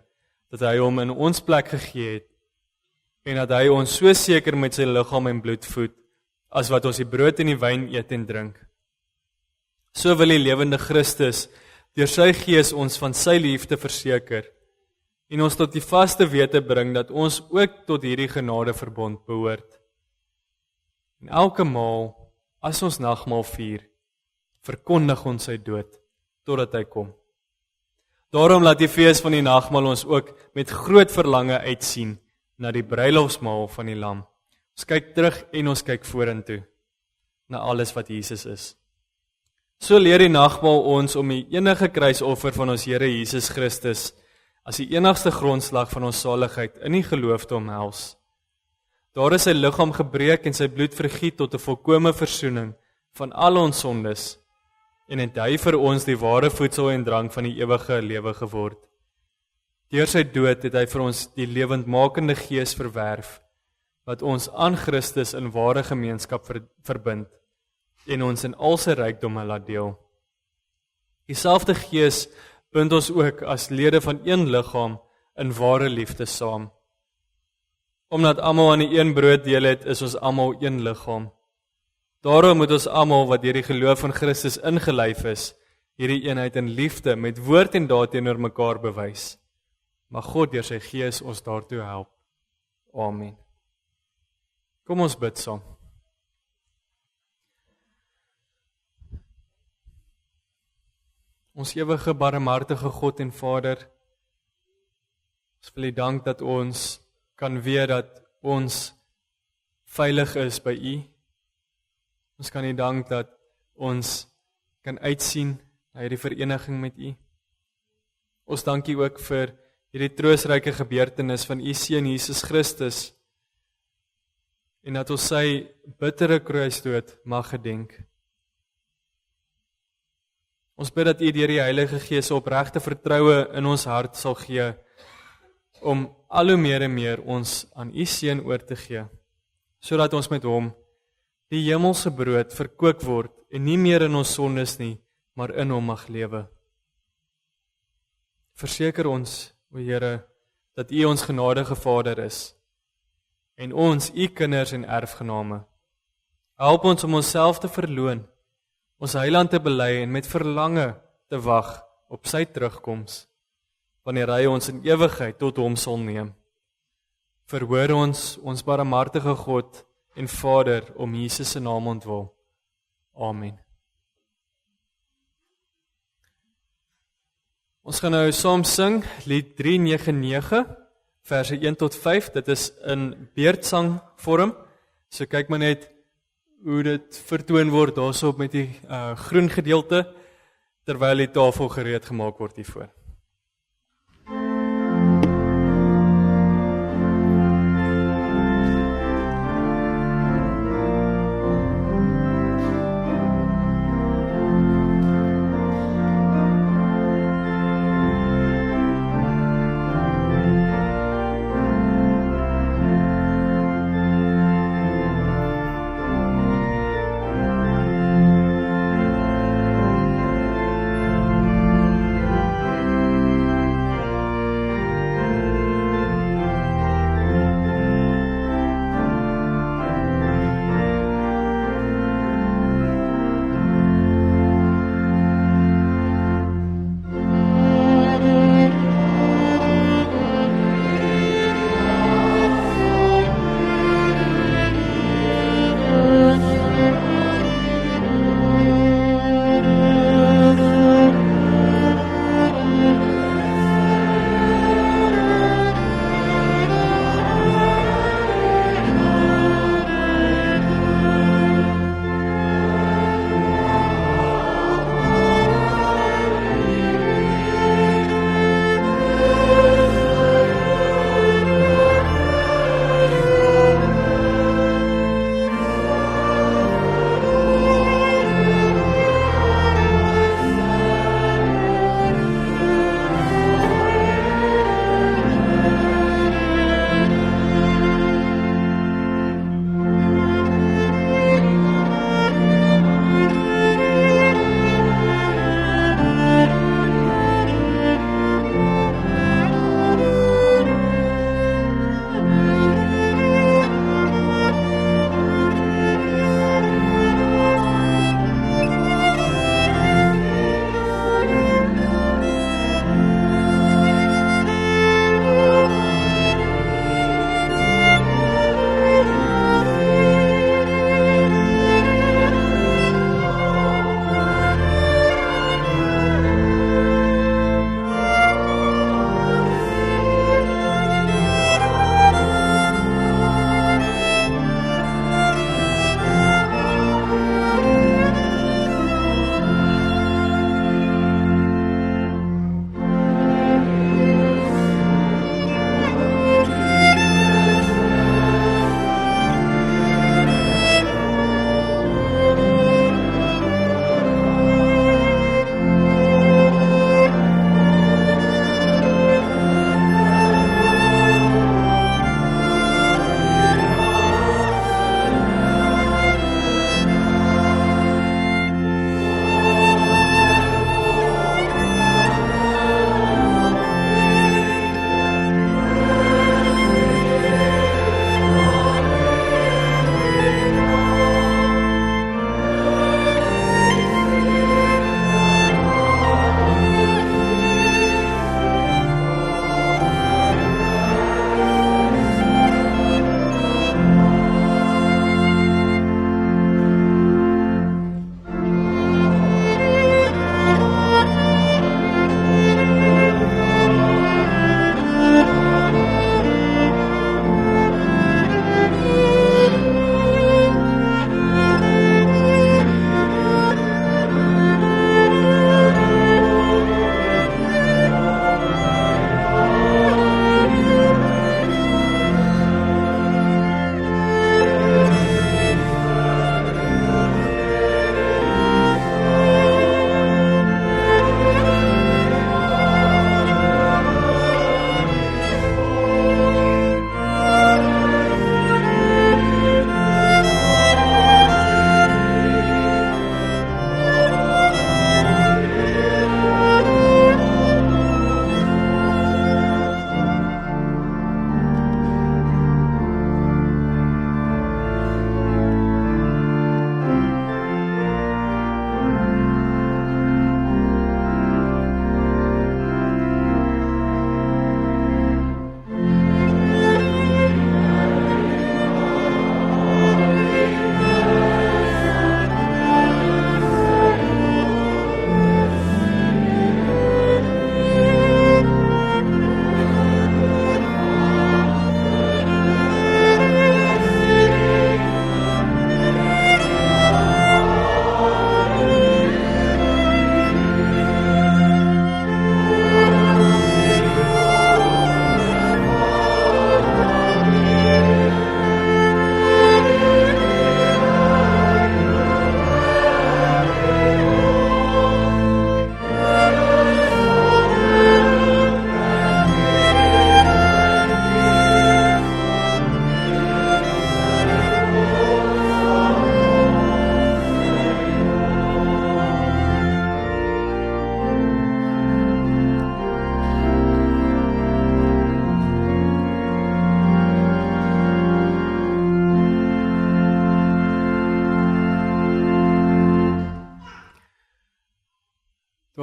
S1: dat hy hom in ons plek gegee het en dat hy ons so seker met sy liggaam en bloed voed, as wat ons die brood en die wyn eet en drink. So wil die lewende Christus deur sy Gees ons van sy liefde verseker en ons tot die vaste wete bring dat ons ook tot hierdie genadeverbond behoort. En elke maal, as ons nagmaal vier, verkondig ons sy dood, totdat hy kom. Daarom laat die fees van die nagmaal ons ook met groot verlange uitsien na die bruilofsmaal van die Lam. Ons kyk terug en ons kyk vorentoe, na alles wat Jesus is. So leer die nagmaal ons om die enige kruisoffer van ons Here Jesus Christus as die enigste grondslag van ons saligheid in die geloof te omhels. Daar is sy liggaam gebreek en sy bloed vergiet tot 'n volkomme versoening van al ons sondes, en het hy vir ons die ware voedsel en drank van die ewige lewe geword. Deur sy dood het hy vir ons die lewendmakende Gees verwerf, wat ons aan Christus in ware gemeenskap verbind, en ons in al sy rykdomme laat deel. Dieselfde Gees bind ons ook as lede van een liggaam in ware liefde saam. Omdat almal aan die een brood deel het, is ons almal een liggaam. Daarom moet ons almal wat deur die geloof van Christus ingelyf is, hierdie eenheid in liefde met woord en daad teenoor mekaar bewys. Mag God deur sy Gees ons daartoe help. Amen. Kom ons bid saam. Ons ewige barmhartige God en Vader, ons wil U dank dat ons kan weet dat ons veilig is by U. Ons kan U dank dat ons kan uitsien na hierdie vereniging met U. Ons dank U ook vir hierdie troostryke gebeurtenis van U Seun Jesus Christus en dat ons sy bittere kruisdood mag gedenk. Ons bid dat U deur die Heilige Gees opregte vertroue in ons hart sal gee om al hoe meer en meer ons aan U Seun oor te gee, sodat ons met hom die hemelse brood verkook word en nie meer in ons sondes nie, maar in hom mag lewe. Verseker ons, o Here, dat U ons genadige Vader is en ons U kinders en erfgename. Help ons om onsself te verloon, ons Heiland te bely en met verlange te wag op sy terugkoms, wanneer hy ons in ewigheid tot hom sal neem. Verhoor ons barmhartige God en Vader, om Jesus se naam ontwil. Amen. Ons gaan nou saam sing, lied 399, verse 1 tot 5, dit is in beurtsang vorm, so kyk maar net hoe dit vertoon word daarso met die groen gedeelte, terwyl die tafel gereed gemaak word hiervoor.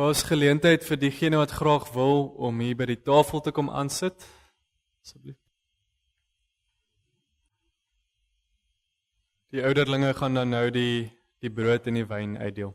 S1: Daar's geleentheid vir diegene wat graag wil om hier by die tafel te kom aansit. Asseblief. Die ouderlinge gaan dan nou die brood en die wyn uitdeel.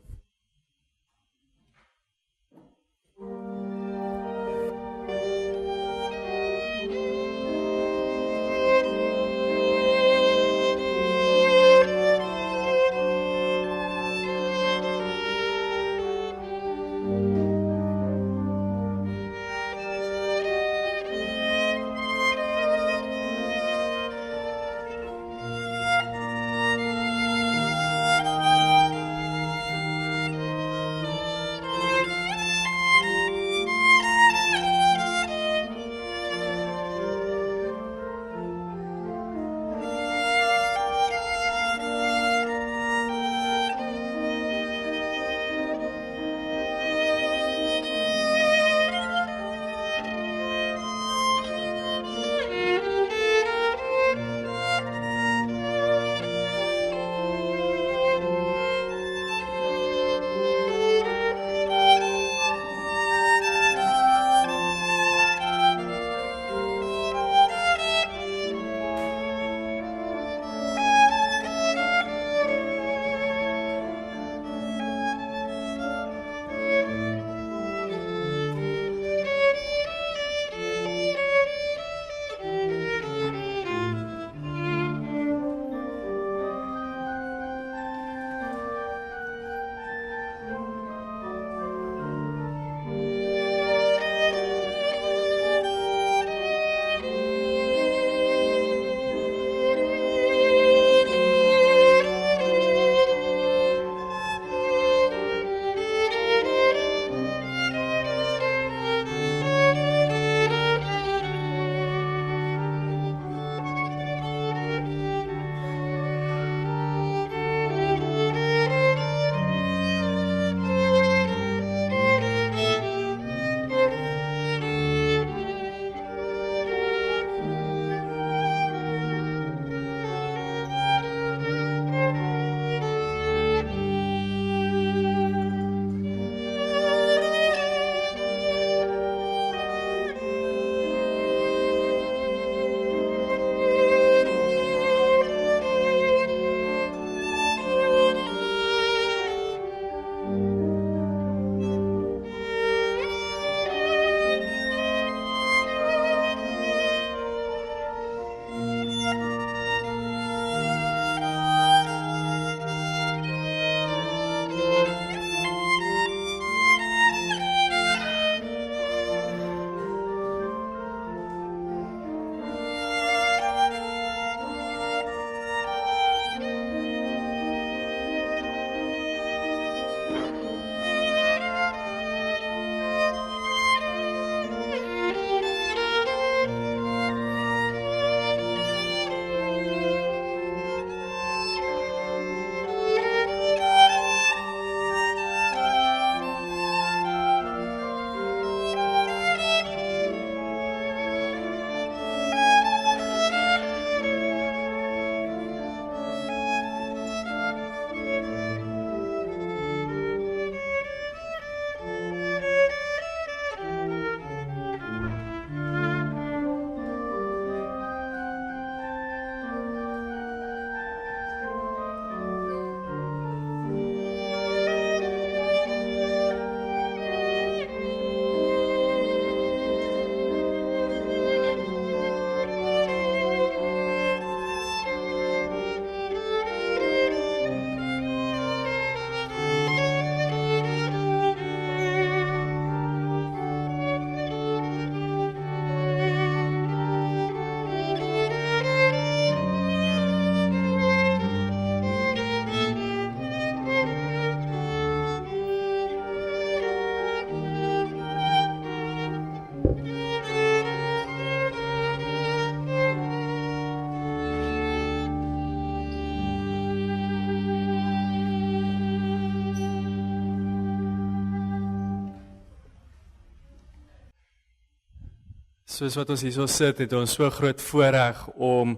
S2: Soos wat ons hierso sit, het ons so groot voorreg om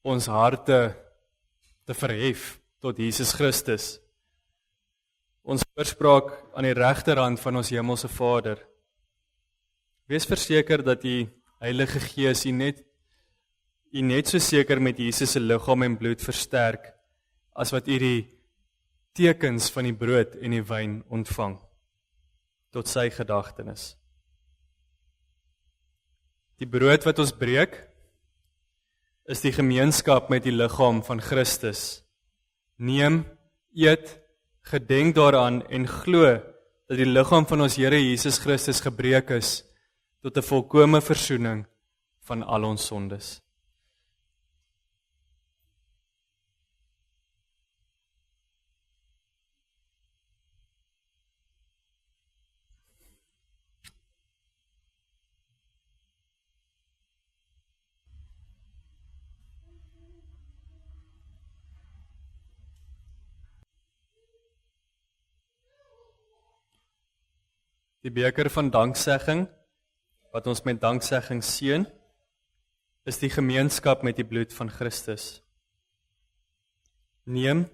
S2: ons harte te verhef tot Jesus Christus. ons oorspraak aan die regterhand van ons hemelse Vader. Wees verseker dat die Heilige Gees u net so seker met Jesus se liggaam en bloed versterk, as wat u die tekens van die brood en die wyn ontvang, tot sy gedagtenis. Die brood wat ons breek, is die gemeenskap met die liggaam van Christus. Neem, eet, gedenk daaraan en glo dat die liggaam van ons Here Jesus Christus gebreek is tot 'n volkome versoening van al ons sondes. Die beker van danksegging, wat ons met danksegging seën, is die gemeenskap met die bloed van Christus. Neem,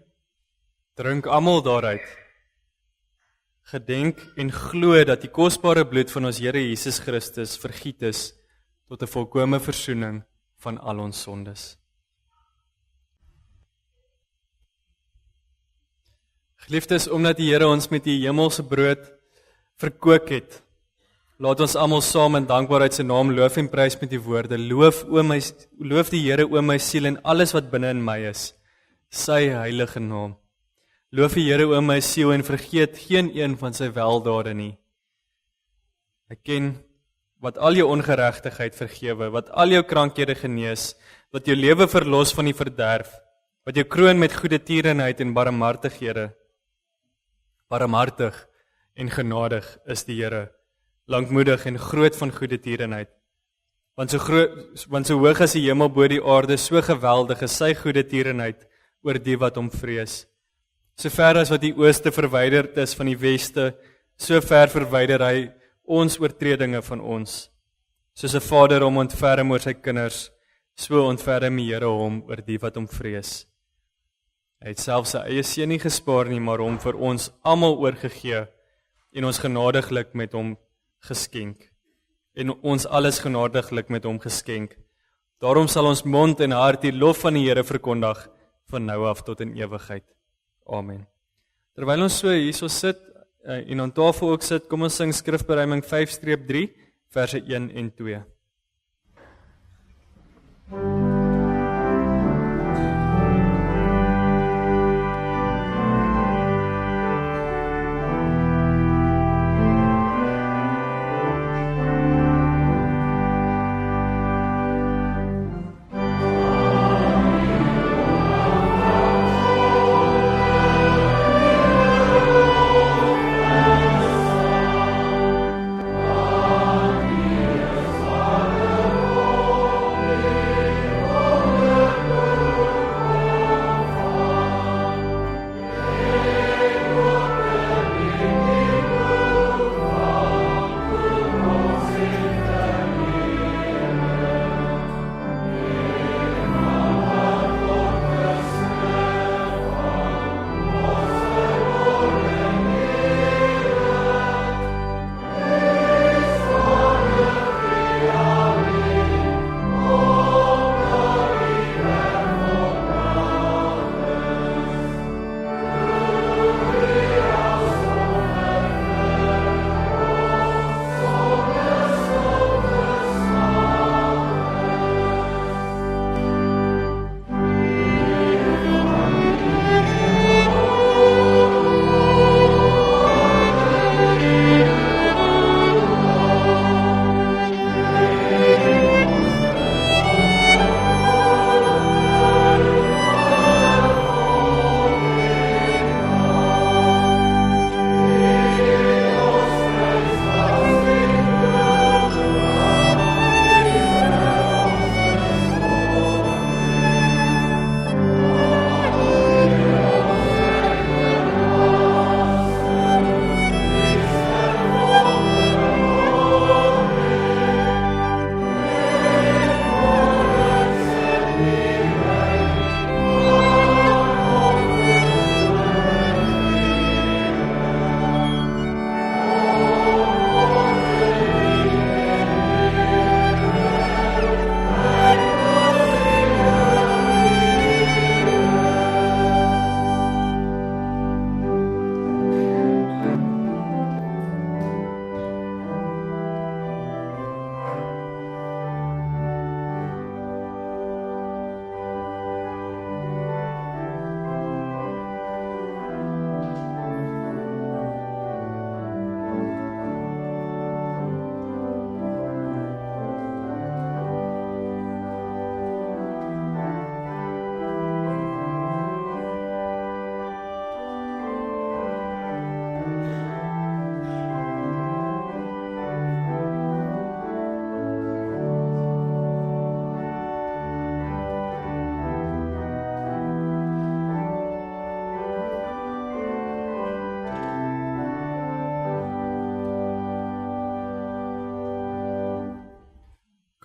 S2: drink almal daaruit. Gedenk en glo dat die kosbare bloed van ons Here Jesus Christus vergiet is tot 'n volkome versoening van al ons sondes. Geliefdes, omdat die Here ons met die hemelse brood verkoop het, laat ons almal saam in dankbaarheid sy naam loof en prys met die woorde: Loof die Here o my siel en alles wat binne in my is, sy heilige naam. Loof die Here o my siel en vergeet geen een van sy weldade nie. Ek ken wat al jou ongeregtigheid vergewe, wat al jou krankhede genees, wat jou lewe verlos van die verderf, wat jou kroon met goeie tierenheid en barmhartighede. Barmhartig en genadig is die Here, lankmoedig en groot van goeie tierenheid. Want so hoog as die hemel bo die aarde, so geweldig is sy goeie tierenheid oor die wat hom vrees. So ver as wat die ooste verwyderd is van die weste, so ver verwyder hy ons oortredinge van ons. Soos 'n vader hom ontferm oor sy kinders, so ontferm die Here hom oor die wat hom vrees. Hy het self sy eie seun nie gespaar nie, maar hom vir ons almal oorgegee en ons genadiglik met hom geskenk. En ons alles genadiglik met hom geskenk. Daarom sal ons mond en hart die lof van die Here verkondig van nou af tot in ewigheid. Amen. Terwyl ons so hierso sit en aan tafel ook sit, kom ons sing skrifberuiming 5-3, verse 1 en 2.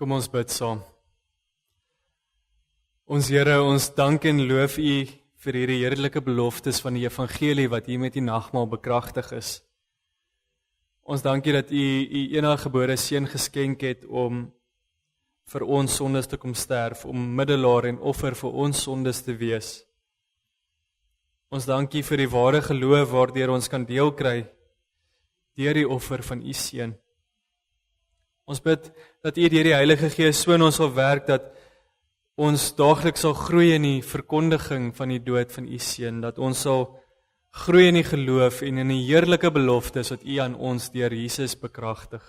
S1: Kom ons bid saam. Ons Here, ons dank en loof U vir hierdie heerlike beloftes van die evangelie wat hier met die nagmaal bekragtig is. Ons dank U dat U enige gebore seun geskenk het om vir ons sondes te kom sterf, om middelaar en offer vir ons sondes te wees. Ons dank U vir die ware geloof waardeur ons kan deel kry deur die offer van U seun. Ons bid dat U deur die Heilige Gees so in ons sal werk dat ons daagliks sal groei in die verkondiging van die dood van U seun, dat ons sal groei in die geloof en in die heerlike beloftes wat U aan ons deur Jesus bekragtig.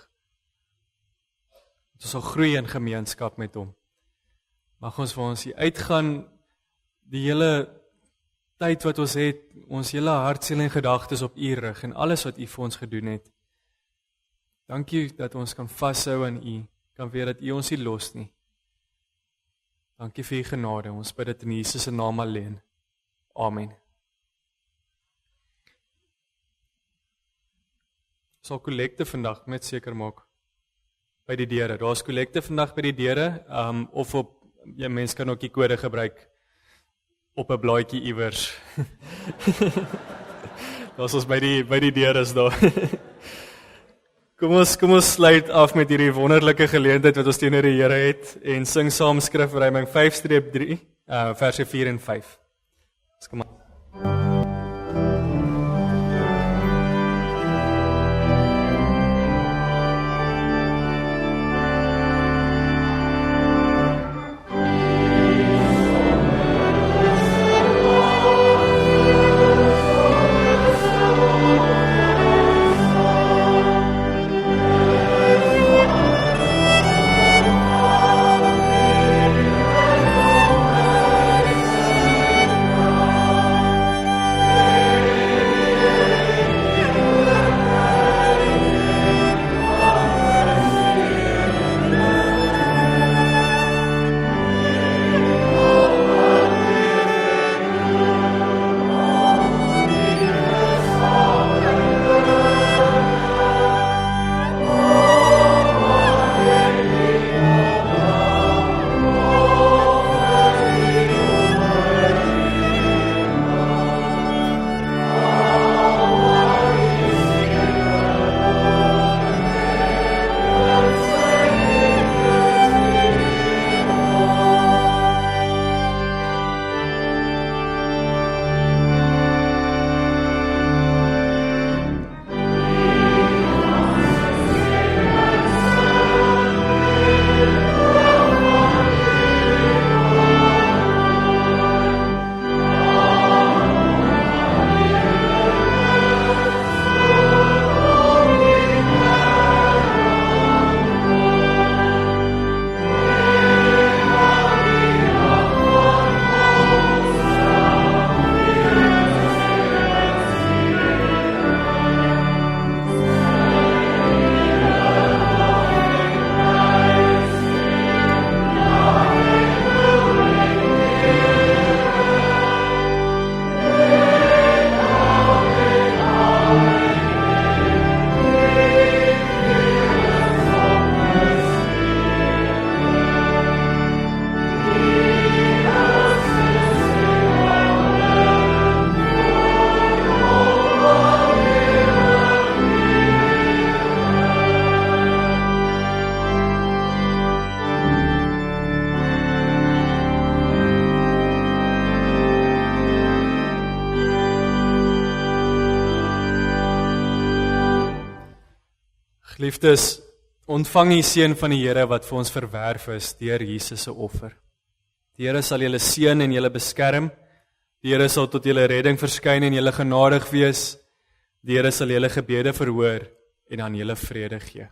S1: Ons sal groei in gemeenskap met hom. Mag ons vir ons hier uitgaan die hele tyd wat ons het, ons hele hart, siel en gedagtes op U rig en alles wat U vir ons gedoen het. Dankie dat ons kan vashou aan U, kan weet dat U ons nie los nie. Dankie vir U genade, ons bid dit in Jesus se naam alleen. Amen. Sal kollekte vandag net seker maak by die deure. Daar's kollekte vandag by die deure, of op jy mens kan ook die kode gebruik op 'n blaadjie iewers. Daar's ons by die deure is daar. Kom ons sluit af met hierdie wonderlike geleentheid wat ons teenoor die Here het en sing saam skrifryming 5-3, verse 4 en 5. Kom aan. Geliefdes, ontvang die seën van die Here wat vir ons verwerf is deur Jesus se offer. Die Here sal julle seën en julle beskerm. Die Here sal tot julle redding verskyn en julle genadig wees. Die Here sal julle gebede verhoor en aan julle vrede gee.